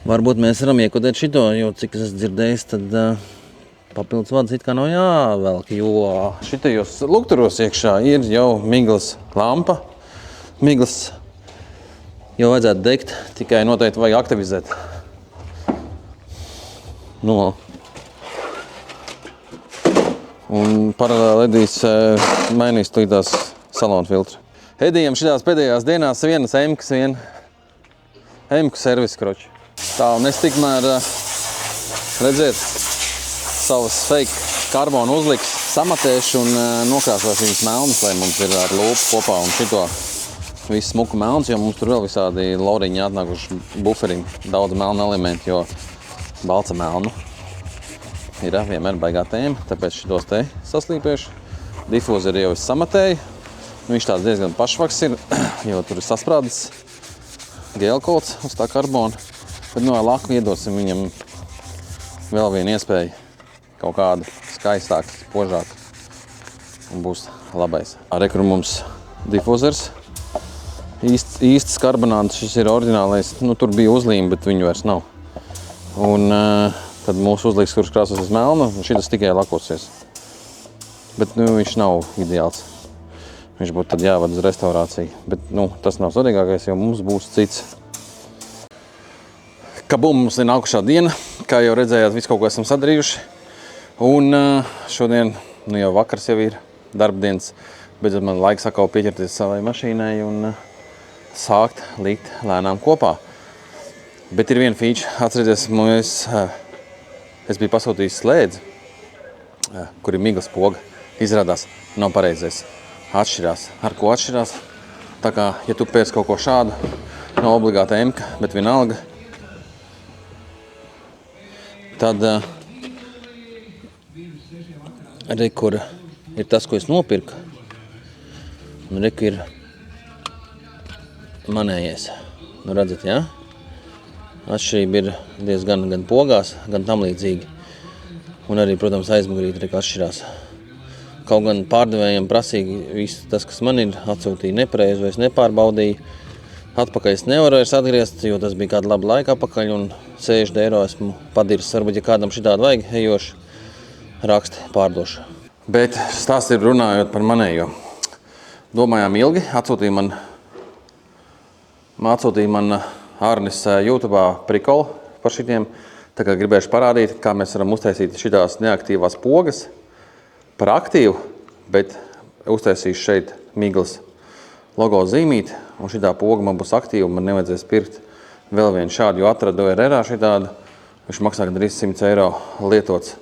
Varbūt mēs varam iekodēt šito, jo cik es esmu dzirdējis, tad papildus vadas it kā nav jāvelk, jo šitajos lukturos iekšā ir jau miglas lampa. Miglas jau vajadzētu degt, tikai noteikti vajag aktivizēt. Nu, un paralēli Edijs mainīs tūlītās salona filtru. Edijam šitās pēdējās dienās vienas emku servis kroči. Tā, un es tikmēr, redziet, savas fake karbonu uzliks, samatēšu un nokrāsošu viņas melnas, lai mums ir ar lūpu kopā un šito visu smuku melns, jo mums tur vēl visādi loriņi atnākuši buferiņi, daudz melnu elementi, jo balca melnu ir vienmēr baigā tēma, tāpēc šitos te saslīpēšu. Difūzeri jau es samatēju. Viņš tāds diezgan pašvaks ir, jo tur ir sasprādes gēlkots uz tā karbona. Bet no laku iedosim viņam vēl vienu iespēju kaut kādu skaistāku, spožāku un būs labais. Re, kur mums difuzers. Īsts karbonāts, šis ir oriģinālais. Nu, tur bija uzlīme, bet viņu vairs nav. Un tad mūsu uzliks, kurš krāsosies melnu, un šitas tikai lakosies. Bet nu, viņš nav ideāls. Viņš būtu tad jāvada uz restaurāciju. Bet nu, tas nav svarīgākais, jo mums būs cits. Kabum, mums ir nākušā diena. Kā jau redzējāt, visu kaut ko esam sadarījuši. Un šodien, nu jau vakars jau ir darbdienas. Beidzot man laiks atkal pieķerties savai mašīnai un sākt likt lēnām kopā. Bet ir viena feature. Atcerieties, es biju pasūtījis slēdzi, kur ir miglas poga. Izrādās, nav pareizais. Atšķirās. Ar ko atšķirās? Tā kā, ja tu pēc kaut ko šādu, nav obligāta emka, bet vienalga, tad re, kur ir tas, ko es nopirku, un re, kur ir manējais. Nu, redzat, jā? Atšķirība ir diezgan gan pogās, gan tam līdzīgi. Un arī, protams, aizmugurīt re, atšķirās. Kaut gan pārdevējiem prasīgi visu tas, kas man ir, atsūtīja nepareizi, vai es nepārbaudīju. Atpakaļ es nevaru vairs atgriezt, jo tas bija kādu labu laiku apakaļ un 60 eiro esmu padirs. Varbūt, ja kādam šitādu vajag, ejoši, raksti, pārdošu. Bet stāsts ir runājot par manējo. Domājām ilgi, atsūtīja man Arnis YouTube'ā prikolu par šitiem. Tā kā gribēšu parādīt, kā mēs varam uztaisīt šitās neaktīvās pogas. Par aktīvu, bet uztaisīšu šeit miglas logo zīmīti, un šitā poga man būs aktīva, man nevajadzēs pirkt vēl vienu šādu, jo atradu RR šitādu, viņš maksā gandrīz 100 eiro lietots.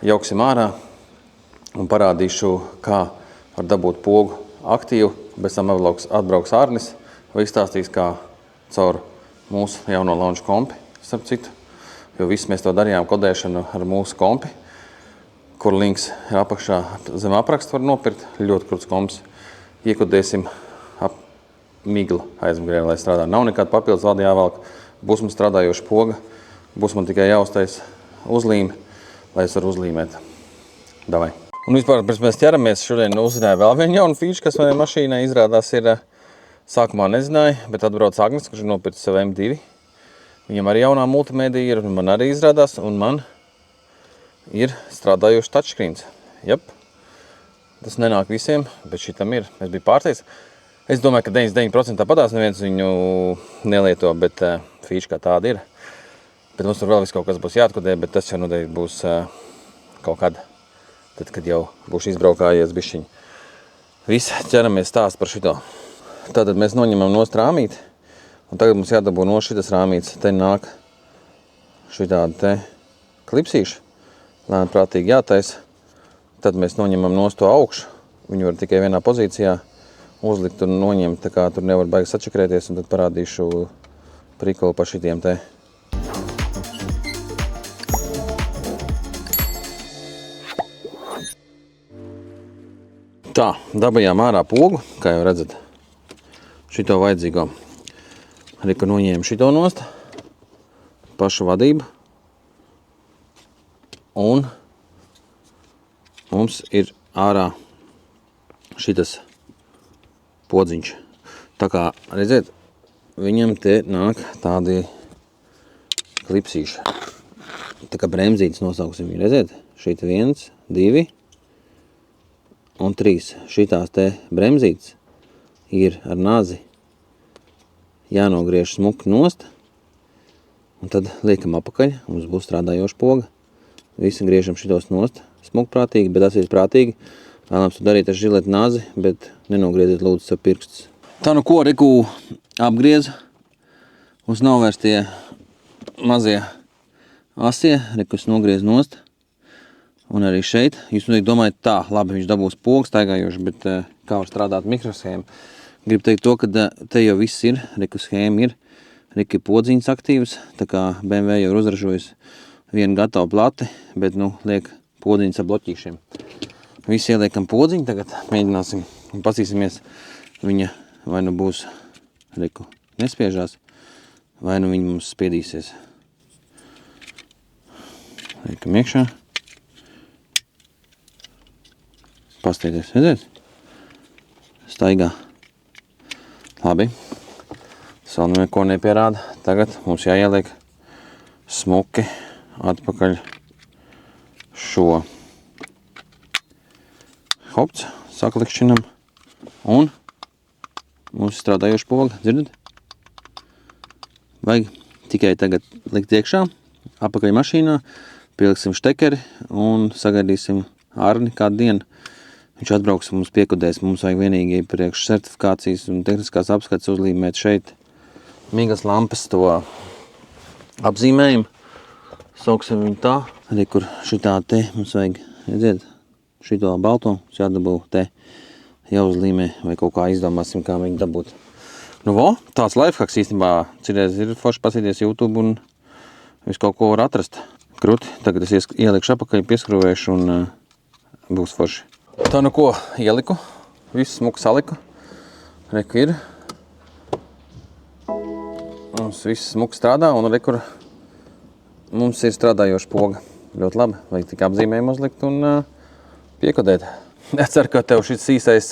Jauksim ārā un parādīšu, kā var dabūt pogu aktīvu, bez tam atbrauks Arnis, vai izstāstīs, kā caur mūsu jauno launch kompi, starp citu, jo visu mēs to darījām kodēšanu ar mūsu kompi, kur links ir apakšā zem aprakstu var nopirkt, ļoti krūts komps. Iekodēsim miglu aizmugurē, lai strādā. Nav nekāda papildus vada jāvelk, būs man strādājoša poga, būs man tikai jāuztais uzlīme, lai es varu uzlīmēt. Davai. Un vispār, pirms mēs ķeramies, šodien uzzināju vēl vienu jaunu feature, kas manai mašīnai izrādās ir, sākumā nezināju, bet atbrauc Agnes, kurš ir nopircis savu M2. Viņam arī jaunā multimēdija ir, un man arī izrādās, un man ir strādājošs touchscreens. Jep. Tas nenāk visiem, bet šitam ir. Es biju pārsteigts. Es domāju, ka 99% tāpatās neviens viņu nelieto, bet feature kā tāda ir. Bet mums tur vēl viss kaut kas būs jāatkodē, bet tas jau noteikti būs kaut kad, tad, kad jau būšu izbraukājies bišķiņ. Viss, ķeramies stāst par šito. Tātad mēs noņemam nost rāmīti, un tagad mums jādabū no šitas rāmītes. Te nāk šitādi te klipsīši. Lēni prātīgi jātaisa. Tad mēs noņemam nost to augšu. Viņu var tikai vienā pozīcijā uzlikt un noņemt, tā kā tur nevar baigi sačakrēties, un tad parādīšu prikolu par šitiem te. Tā, dabījām ārā pogu, kā jau redzat, šito vajadzīgo. Reku noņēmu šito nost. Pašu vadību. Un mums ir ārā šitas podziņš. Tā kā, redziet, viņam te nāk tādi klipsīši. Tā kā bremzītes nosauksim viņu, redziet? Šita 1, 2 un 3. Šitās te bremzītes ir ar nazi jānogriež smuki nost. Un tad liekam apakaļ, mums būs strādājoša poga. Visi griežam šitos nost, smukprātīgi, bet tas ir prātīgi. Vēlams to darīt ar žileti nazi, bet nenogrieziet lūdzu sev pirkstus. Tā nu ko, reku apgrieza. Mums nav vairs tie mazie asie, reku es nogriez nost. Un arī šeit, jūs noteikti domājat tā, labi, viņš dabūs pogu staigājoši, bet kā var strādāt mikroshēmu. Gribu teikt to, ka te jau viss ir, reku schēma ir. Riki podziņas aktīvas, tā kā BMW jau ir uzražojis vienu gatavu plati, bet, liek podziņas ar bloķīšiem. Visi ieliekam podziņu, tagad mēģināsim un pasīsimies, viņa vai nu būs, reku, nespiežās, vai nu viņa mums spiedīsies. Liekam iekšā. Pastieties, redzēt? Staigā. Labi. Tas vēl neko nepierāda. Tagad mums jāieliek smuki atpakaļ šo hopts, saklikšķinam un mums strādājoši poga, dzirdat? Vajag tikai tagad likt iekšā, apakaļ mašīnā, pieliksim štekeri un sagaidīsim Arni kādu dienu. Viņš atbrauks un mums piekodēs. Mums vajag vienīgi priekš certifikācijas un tehniskās apskates uzlīmēt šeit mīgas lampas to apzīmējumu. Sauksim viņu tā. Arī kur šitā te mums vajag, redziet, šito balto, mums jādabū te jāuzlīmē vai kaut kā izdomāsim, kā viņu dabūt. Tāds lifehacks īstenībā cirēs ir forši pasīties YouTube un visu kaut ko var atrast. Kruti, tagad es ielikšu apakaļ, pieskrūvēšu un būs forši. Tā nu ko, ieliku, visu smuku saliku. Reku ir. Mums viss smuki strādā un rekur mums ir strādājoša poga. Ļoti labi, vajag tik apzīmējumu uzlikt un piekodēt. Es ceru, ka tev šis īsais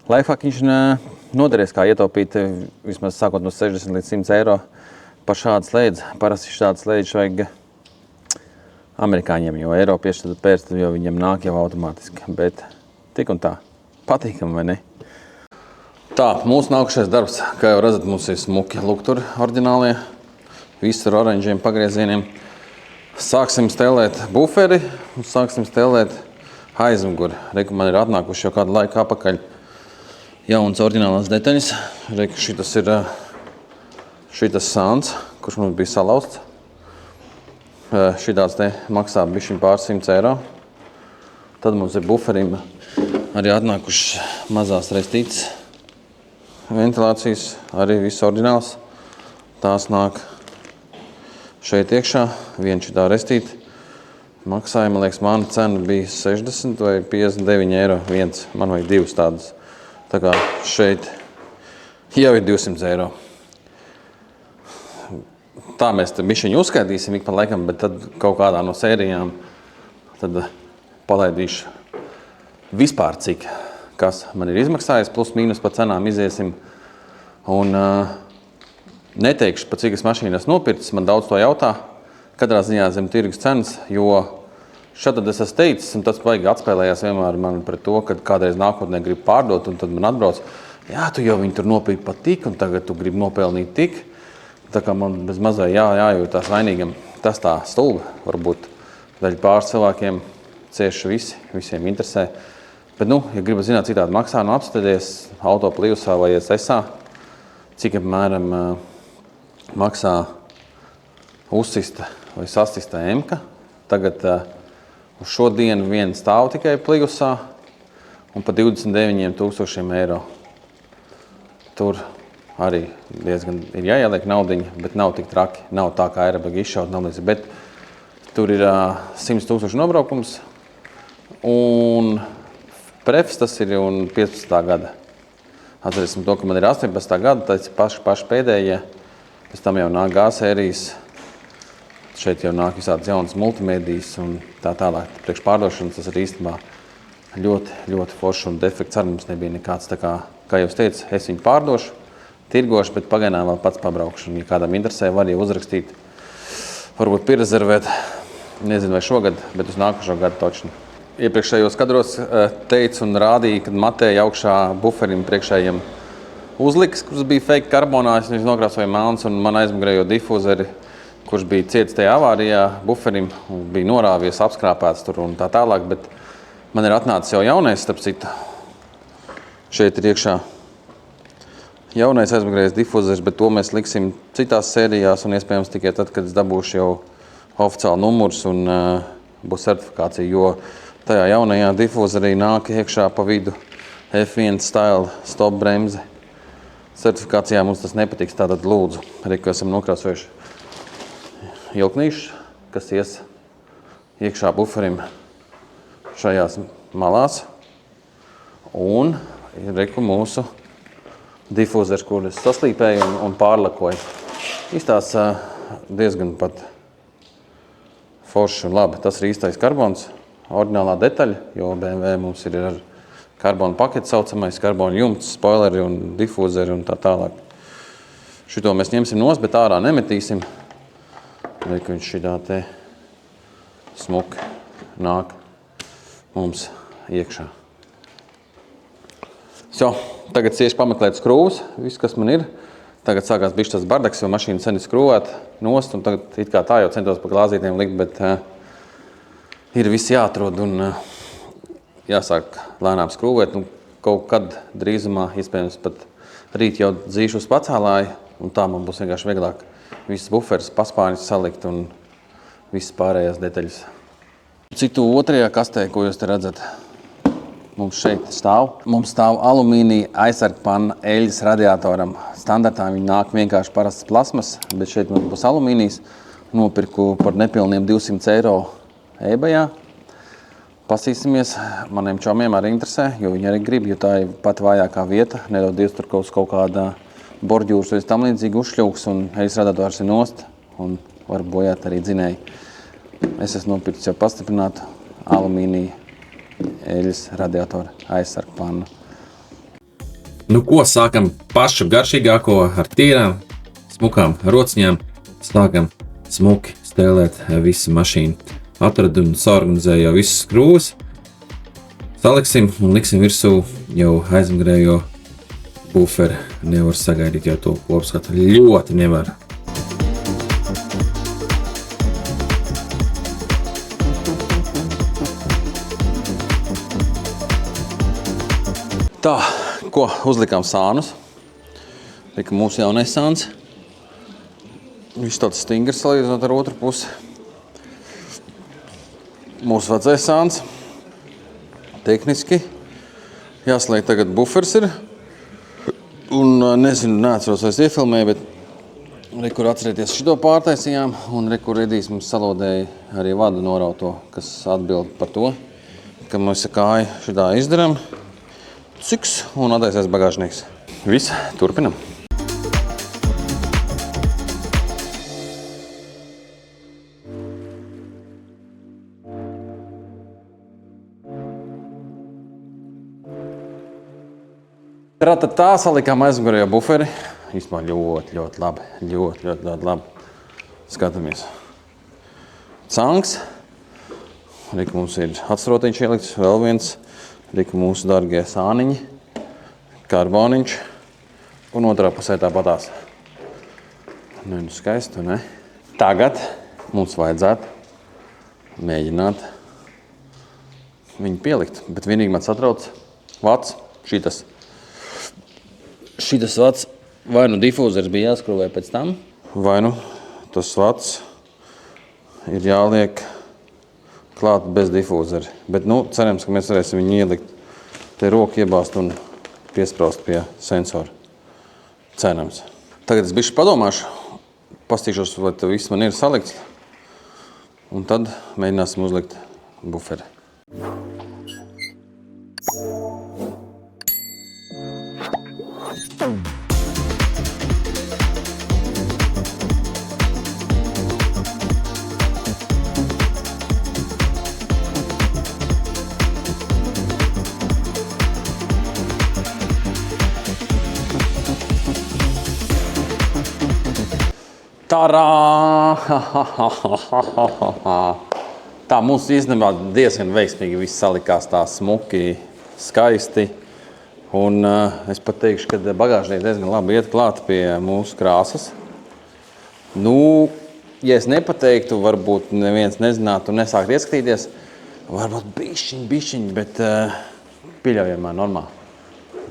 lifehackiņš noderēs, kā ietaupīt vismaz sākot no 60 līdz 100 eiro par šādu slēdzi. Parasti šādu slēdzi vajag amerikāņiem, jo eiropieši tad pēc, jo viņiem nāk jau automātiski. Bet tik un tā, patīkam vai ne? Tā, mūsu nākušais darbs, kā jau redzat, mums ir smuki lukturi oriģinālie, viss ar oranžiem pagriezieniem. Sāksim stelēt buferi un sāksim stelēt aizmuguri. Reku man ir atnākuši jau kādu laiku apakaļ jaunas oriģinālās detaļas. Reku šitas ir šitas sāns, kurš mums bija salauzts. Šitāds te maksā bišķiņ pār 100 eiro. Tad mums ir buferim arī atnākuši mazās restītes. Ventilācijas arī viss oriģināls. Tās nāk šeit iekšā. Viena šitā restīte. Maksāja, man liekas, mana cena bija 60 vai 59 eiro viens. Man vajag divas tādas. Tā kā šeit jau ir 200 eiro. Tā mēs te bišķiņu uzskaitīsim ik pa laikam, bet tad kaut kādā no sērijām tad palaidīšu vispār cik, kas man ir izmaksājis, plus mīnus pa cenām iziesim. Un neteikšu, pa cik es mašīnas nopircis, man daudz to jautā. Katrā ziņā zem tirgus cenas, jo šad tad es esmu teicis, un tas baigi atspēlējās vienmēr man pret to, kad kādreiz nākotnē gribu pārdot, un tad man atbrauc, jā, tu jau viņu tur nopirki pat tik, un tagad tu gribi nopelnīt tik. Tā kā man bez mazai jājūtās vainīgam, tas tā stulbi, varbūt daļa pāris cilvēkiem cieši visiem interesē. Bet, ja gribat zināt, cik tāda maksā, apstāties auto Plivusā vai SSA, cik apmēram maksā uzsista vai sasista M-ka. Tagad uz šodienu viena stāv tikai Plivusā un pa 29 000 eiro. Tur arī diezgan ir jāieliek naudiņa, bet nav tik traki. Nav tā kā airbagi izšaut, nav līdzi. Bet tur ir 100 000 nobraukums un prefs tas ir un 15. gada Atcerēsim to, ka man ir 18 gadi, tas paši pēdējie. Pēc tam jau nāk G-sērijas. Šeit jau nāk visādas jaunas multimēdijas un tā tālāk. Priekš pārdošanas tas ir īstenībā ļoti, ļoti forši un defekts arī mums nebija nekāds. Tā kā jau teicu, es viņu pārdošu, tirgošu, bet pagaidām vēl pats pabraukšu. Un, ja kādam interesē, var jau uzrakstīt, varbūt pierezervēt, nezinu vai šogad, bet uz nākošo gadu točni. Iepriekšējos kadros teicu un rādīja, kad matēja augšā buferim priekšējiem uzliks, kurš bija fake karbonās, viņš nokrāsoja melns un man aizmugurējo difūzeri, kurš bija ciets tajā avārijā buferim, bija norāvies, apskrāpēts tur un tā tālāk, bet man ir atnācis jau jaunais, starp citu. Šeit ir iekšā jaunais aizmugurējais difūzers, bet to mēs liksim citās sērijās un iespējams tikai tad, kad es dabūšu jau oficiāli numurs un būs certifikācija, jo tajā jaunajā difūzerī nāk iekšā pa vidu F1 style stop bremze. Certifikācijā mums tas nepatiks, tātad lūdzu, arī, ka esam nokrāsojuši ilknīšus, kas ies iekšā buferim šajās malās. Un ir reku mūsu difūzers, kur es saslīpēju un pārlakoju. Izstās diezgan pat forši un labi. Tas ir īstais karbons, oriģinālā detaļa, jo BMW mums ir ar karbonu paketi saucamais, karbonu jumts, spoileri un difūzeri un tā tālāk. Šito mēs ņemsim nost, bet ārā nemetīsim. Liek viņš šitā te smuki nāk mums iekšā. Tagad cieši pameklēt skrūvus, viss, kas man ir. Tagad sākās bišķi tas bardaks, jo mašīna sen ir skrūvēt nost, un tagad it kā tā jau centos pa glāzītiem likt, bet ir viss jāatrod un jāsāk lēnām skrūvēt. Un kaut kad drīzumā, iespējams pat rīt jau dzīšu uz pacēlāju, un tā man būs vienkārši vieglāk visas buferis, paspāņas salikt un visas pārējās detaļas. Citu otrajā kastē, ko jūs te redzat, mums šeit stāv. Mums stāv alumīnija aizsargpanna eļļas radiatoram. Standartā viņi nāk vienkārši parasts plasmas, bet šeit mums būs alumīnijas. Nopirku par nepilniem 200 eiro eBayā. Pasīsimies, maniem čomiem arī interesē, jo viņi arī grib, jo tā ir pat vājākā vieta. Nedodies tur kaut kādā borģūrs vai tam līdzīgi uzšļūks un eļļas radiators ir nost un var bojāt arī dzinēji. Es esmu nopircis jau pastiprinātu alumīnija eļļas radiatoru aizsargpannu. Nu ko, sākam pašu garšīgāko ar tīrām, smukām rociņām. Sākam smuki stēlēt visu mašīnu. Atradu un saorganizēju jau visas skrūves. Saliksim un liksim virsū jau aizmugurējo buferi. Nevar sagaidīt jau to kopskatu. Ļoti nevar. Tā, ko uzlikām sānus. Lika mūsu jaunais sāns. Viņš tāds stingrs salīdzinot ar otru pusi. Mūsu vecais sāns. Tehniski. Jāsliek tagad buferis ir. Un nezinu, neatceros, vai es iefilmēju, bet rekur atcerieties šito pārtaisījām. Un rekur Edijs mums salodēja arī vadu norauto, kas atbild par to, ka mēs kāju šitā izdarām. Ciks un attaisies bagāžnieks. Viss, turpinam. Tā salikām aizmugurējo buferi. Īstenībā ļoti labi. Ļoti labi. Skatāmies. Canks. Rika mums ir atsrotiņš ielikts, vēl viens. Rika mūsu dargie sāniņi. Karboniņš. Un otrā pusē tāpatās. Nu, skaisti, ne? Tagad mums vajadzētu mēģināt viņu pielikt. Bet vienīgi man satrauc vats šitas. Šitas vats vai nu difūzers bija jāskrūvē pēc tam, vai nu tas vats ir jāliek klāt bez difūzeri. Bet, cerams, ka mēs varēsim viņu ielikt, te roku iebāzt un piespraust pie sensora. Cerams. Tagad es bišķi padomāšu, pastīšos, vai tas viss man ir salikts, un tad mēģināsim uzlikt buferi. Tarā! Tā mums īstenībā diezgan veiksmīgi viss salikās tā smuki, skaisti. Un es pat teikšu, ka bagāžnieki diezgan labi iet klāt pie mūsu krāsas. Nu, ja es nepateiktu, varbūt neviens nezinātu un nesākt ieskatīties, varbūt bišķiņ, bet pieļaujamā normā.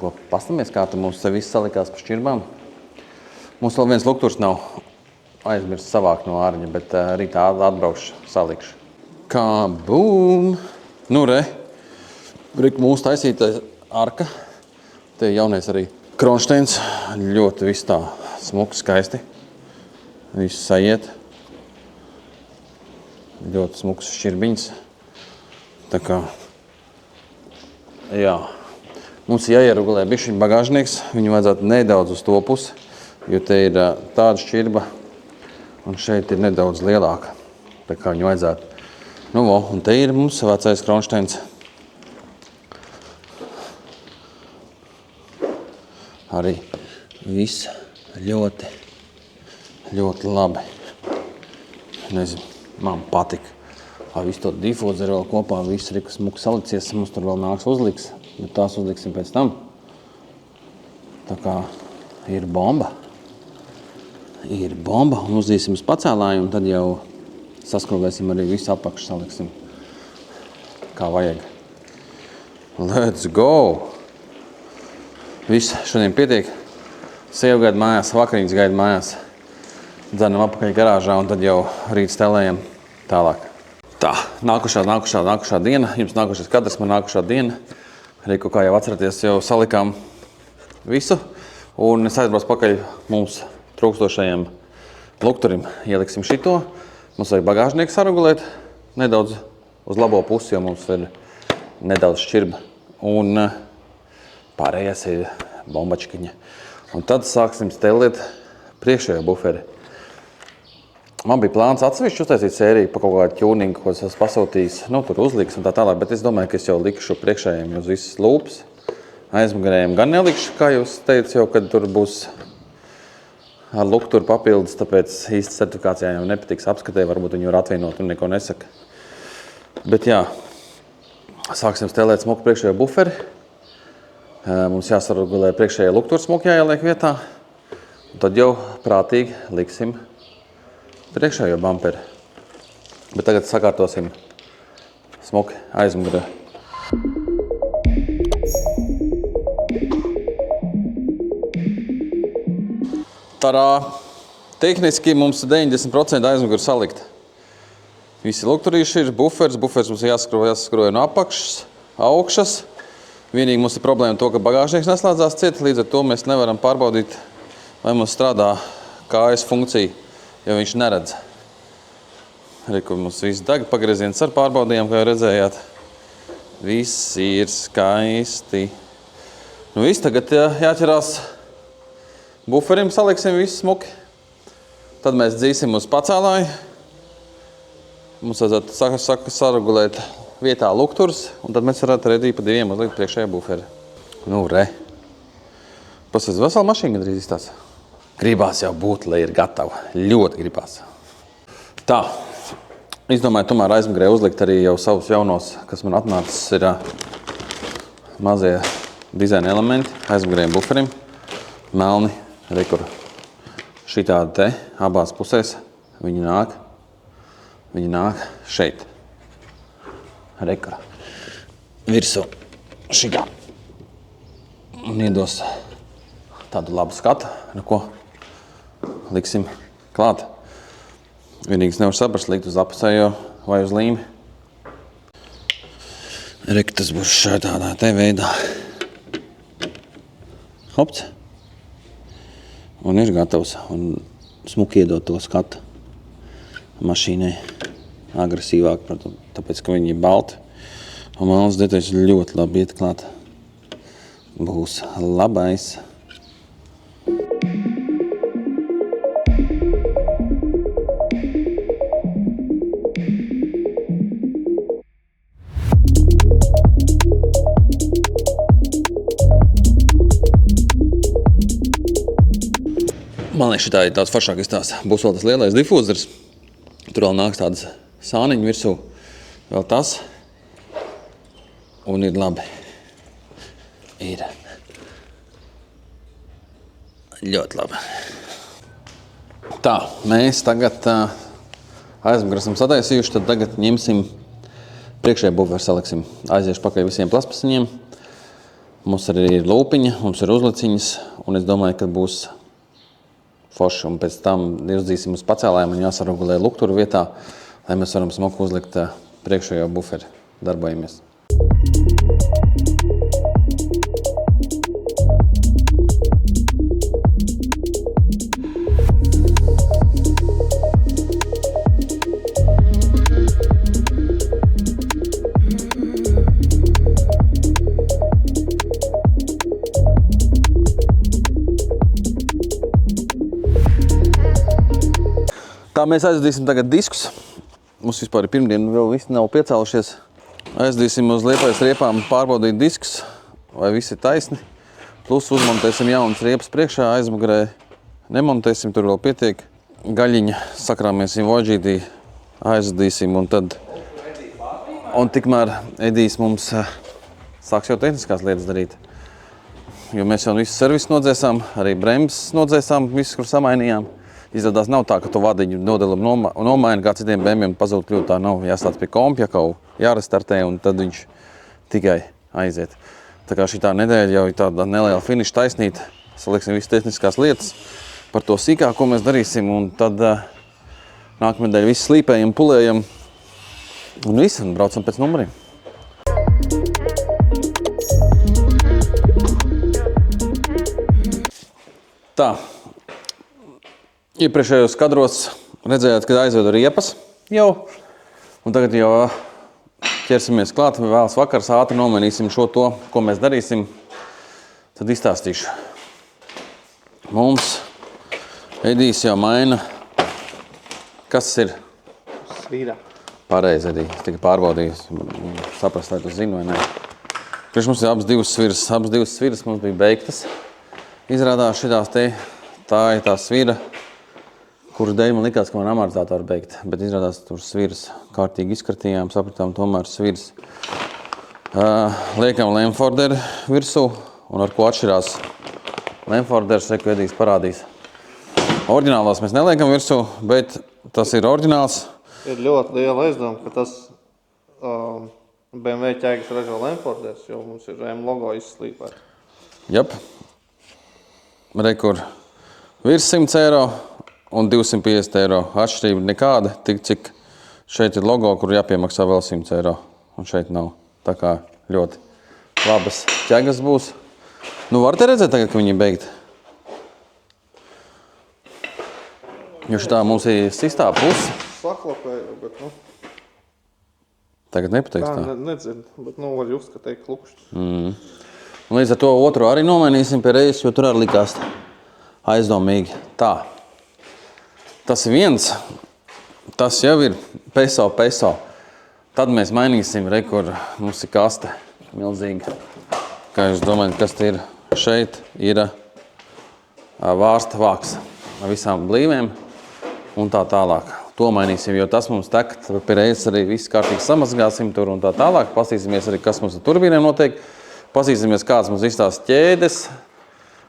Ko pastamies, kā tu mums viss salikās pa šķirbām. Mums vēl viens lukturs nav aizmirst savākt no ārņa, bet rītā atbraukšu, salikšu. Kā bum! Nu re, mūsu taisītais arka. Te jaunais arī kronšteins. Ļoti viss tā smuki, skaisti. Viss sajiet. Ļoti smuks šķirbiņas. Tā kā, jā. Mums jāieregulē bišķiņ bagāžnieks. Viņu vajadzētu nedaudz uz to pusi, jo te ir tāda šķirba un šeit ir nedaudz lielāka. Tā kā viņu vajadzētu. Nu, un te ir mums vecais kronšteins. Arī viss ļoti, ļoti labi. Nezinu, man patika. Ar visu to difuzeru vēl kopā, viss ir smuki salicies, mums tur vēl nāks uzliks, bet tās uzliksim pēc tam. Tā kā ir bomba. Ir bomba, un uzdīsim uz pacēlāju, un tad jau saskrūvēsim arī visu apakšu, saliksim kā vajag. Let's go! Viss, šodien pietiek. Sievu gaida mājās, vakarīgs gaida mājās. Dzenam apakaļ garāžā, un tad jau rīt stelējam tālāk. Tā, nākušā diena. Jums nākušais kadrs, man nākušā diena. Reiku, kā jau atceraties, jau salikām visu. Un es aizbraucu pakaļ mums trūkstošajiem lukturim. Ieliksim šito. Mums vajag bagāžnieku saregulēt nedaudz uz labo pusi, jo mums ir nedaudz šķirba. Un pārējais ir bombačkiņa. Un tad sāksim stelēt priekšējo buferi. Man bija plāns atsevišķi uztaisīt sēriju pa kaut kādu ķūningu, ko es esmu pasūtījis. Nu, tur uzliks un tā tālāk, bet es domāju, ka es jau likšu priekšējiem uz visas lūpas. Aizmugurējiem gan nelikšu, kā jūs teicu, jau, kad tur būs ar lukturu papildus, tāpēc īsti certifikācijā jau nepatiks apskatē, varbūt viņi var atvienot un neko nesaka. Bet jā, sāksim stelēt smuku priekšējo buferi. Mums jāsaregulē priekšējie lukturi smuki jāieliek vietā. Un tad jau prātīgi liksim priekšējo bumperi. Bet tagad sakārtosim smuki aizmugurē. Tarā tehniski mums 90% aizmuguri salikt. Visi lukturīši ir, buferis mums jāskrūvē no apakšas, augšas. Vienīgi mums ir problēma to, ka bagāžnieks neslēdzās ciet, līdz ar to mēs nevaram pārbaudīt, vai mums strādā kājas funkcija, jo viņš neredz. Reku, mums viss deg, pagrieziens ar pārbaudījām, kā jau redzējāt. Viss ir skaisti. Nu viss, tagad jāķerās buferim, saliksim visu smuki. Tad mēs dzīsim uz pacēlāju. Mums vajadzētu saregulēt vietā lukturs, un tad mēs varētu redī pa diviem uzlikt priekšējā buferi. Nu, re. Pasies, vesela mašīna gandrīz izstās. Gribās jau būt, lai ir gatava. Ļoti gribās. Tā. Izdomāju tomēr aizmugurē uzlikt arī jau savus jaunos, kas man atnācis ir mazie dizaina elementi aizmugurējiem buferim. Melni, rekur šitādi te abās pusēs. Viņi nāk šeit. Rekura virsū šitā un iedos tādu labu skatu, nu ko liksim klāt. Vienīgs nevar saprast, likt uz apusējo vai uz līmi. Rek, tas būs šādā te veidā. Hopts. Un ir gatavs un smuki iedot to skatu mašīnai. Agresīvāk, tāpēc, ka viņi ir balti. Un melnas detaļas ļoti labi iet klāt. Būs labais. Man liekas, šitā ir tāds foršāk izstāsts. Būs vēl tas lielais difūzers. Tur vēl nāks tādas sāniņu virsū. Vēl tas. Un ir labi. Ir. Ļoti labi. Tā, mēs tagad aizmuguri esam sataisījuši, tad tagad ņemsim priekšējā buferi saliksim. Aiziešu pakaļ visiem plasmasiņiem. Mums arī ir lūpiņa, mums ir uzliciņas, un es domāju, ka būs forši. Un pēc tam izdzīsim uz pacēlājiem un jāsarugulē lukturu vietā, lai mēs varam smuku uzlikt priekšējo buferi. Darbojamies. Tā mēs aizdīsim tagad diskus. Mums vispār ir pirmdiena, vēl visi nav piecēlušies. Aizdīsim uz Liepājas riepām pārbaudīt diskus, vai visi ir taisni. Plus uzmontēsim jaunas riepas priekšā, aizmugurē nemontēsim, tur vēl pietiek. Gaļiņa sakrāmēsim voģītī, aizdīsim un tad... Un tikmēr Edijs mums sāks jau tehniskās lietas darīt. Jo mēs jau visu servisu nodzēsām, arī bremzes nodzēsām, visu, kur samainījām. Izrādās nav tā, ka tu vadiņu nodelam nomaini kā citiem BMW un pazūd kļūt. Tā nav jāstāc pie kompja, kaut jārestartē un tad viņš tikai aiziet. Tā kā šitā nedēļa jau ir tāda neliela finiša taisnīta. Saliksim visas tehniskās lietas par to sīkāk, ko mēs darīsim. Un tad nākamā nedēļa visu slīpējam, pulējam un viss, un braucam pēc numuriem. Tā. Iepriekšējos kadros redzējāt, kad aizvedu riepas jau, un tagad jau ķersimies klāt, vēlas vakars, ātri nomainīsim šo to, ko mēs darīsim, tad izstāstīšu. Mums Edijs jau maina, kas ir? Svīra. Pareizi, Edij, es tikai pārbaudīju, saprast, vai tu zini vai nē. Priekš mums ir abas divas sviras mums bija beigtas. Izrādās šitās te, tā ir tā svira, kuru dēļ man likās, ka man amortizatori beigt, bet izrādās tur sviras kārtīgi izkartījām, sapratām tomēr sviras. Liekam Lemforderi virsū, un ar ko atšķirās Lemforderis, ko Edijs parādīs. Orģinālos mēs neliekam virsū, bet tas ir oriģināls. Ir ļoti liela aizdoma, ka tas BMW ķēgas ražo Lemforderis, jo mums ir M logo izslīpēt. Jep. Rekur virs 100 eiro. Un 250 eiro atšķirība nekāda, tik cik šeit ir logo, kur jāpiemaksā vēl 100 eiro. Un šeit nav. Tā kā ļoti labas ķegas būs. Nu, varat redzēt tagad, ka viņi ir beigti. Jo šitā mums ir sistā pusi. Saklapēju, bet nu... Tagad nepateiks tā. Tā nedzird, bet nu var just, ka teik klukšķi. Un līdz ar to otru arī nomainīsim pie reizes, jo tur arī likās aizdomīgi. Tā. Tas viens, tas jau ir peso. Tad mēs mainīsim, kur mums ir kaste milzīga. Kā jūs domājat, kas te ir? Šeit ir vārsta vāks ar visām blīvēm un tā tālāk. To mainīsim, jo tas mums tek, pie reizes arī viss kārtīgi samazgāsim tur un tā tālāk. Pasīsimies arī, kas mums ar turbīniem notiek. Pasīsimies, kāds mums izstās ķēdes,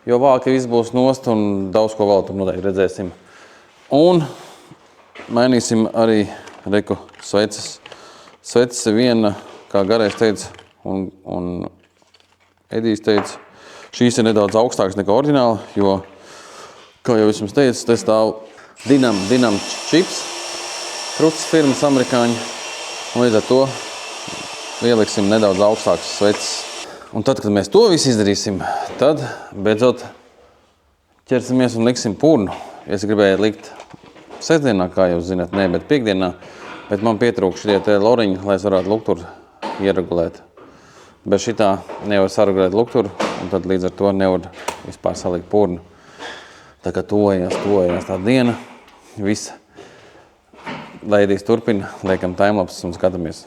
jo vāki viss būs nost un daudz ko vēl tur noteikti redzēsim. Un mainīsim arī reku sveces. Sveces ir viena, kā Garais teica, un Edijs teica, šīs ir nedaudz augstākas nekā oriģināli, jo, kā jau es jums teicu, te stāv Dinam čips, krusts firmas amerikāņi, un līdz ar to ieliksim nedaudz augstākas sveces. Un tad, kad mēs to visu izdarīsim, tad beidzot ķersimies un liksim purnu. Es gribēju likt sestdienā, kā jūs zināt, ne, bet piekdienā, bet man pietrūk šitie te loriņi, lai es varētu lukturu ieregulēt. Bez šitā nevar saregulēt lukturu, un tad līdz ar to nevar vispār salikt purnu. Tā kā tojās tā diena, viss. Lai Edijs turpina, liekam timelapses un skatāmies.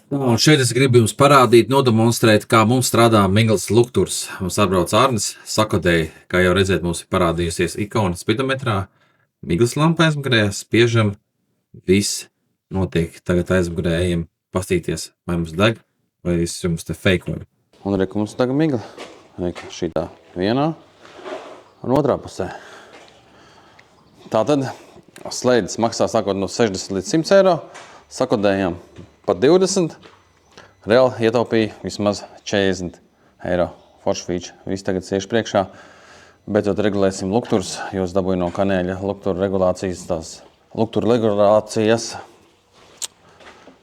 Un šeit es gribu jums parādīt, nodemonstrēt, kā mums strādā Migls lukturs. Mums atbrauc Arnis, sakodēja, kā jau redzēt, mums ir parādījusies ikona spidometrā. Migls lampa aizmugurē, spiežam, viss notiek. Tagad aizmugurē ejam pastīties, vai mums deg, vai es jums te feikoju. Un re, ka mums deg migla. Šitā vienā un otrā pusē. Tātad slēdis maksā sākot no 60 līdz 100 eiro. Sakodējām pat 20, reāli ietaupīja vismaz 40 eiro. Foršvīči, viss tagad cieši priekšā. Beidzot regulēsim lukturs, jo es dabūju no Kanēļa luktura regulācijas, tās luktura regulācijas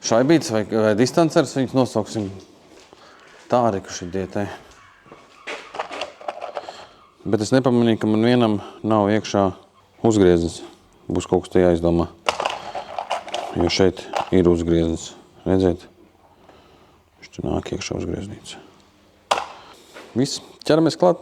šaibītes vai distancers, viņus nosauksim tā arī, ka šitie te. Bet es nepamanīju, ka man vienam nav iekšā uzgrieznis. Būs kaut kas te jāizdomā, jo šeit ir uzgrieznis. Redziet, viņš te nāk iekšā uzgrieznīts. Viss, ķeramies klāt.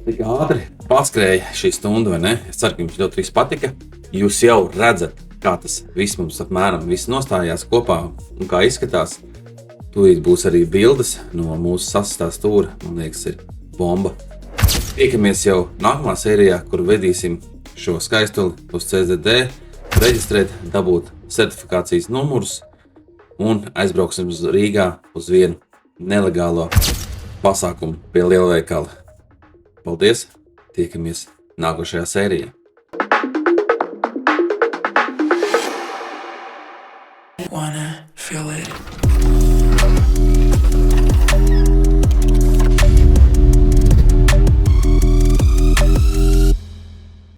Tik ātri paskrēja šī stunda, vai ne? Es ceru, ka jums ļoti viss patika. Jūs jau redzat, kā tas viss mums apmēram viss nostājās kopā un kā izskatās. Tūlīt būs arī bildes no mūsu sasastā stūra. Man liekas, ir bomba. Tiekamies jau nākamā sērijā, kur vedīsim šo skaistuli uz CZD, reģistrēt, dabūt certifikācijas numurus un aizbrauksim uz Rīgā uz vienu nelegālo pasākumu pie lielveikala. Paldies! Tiekamies nākošajā sērijā! Wanna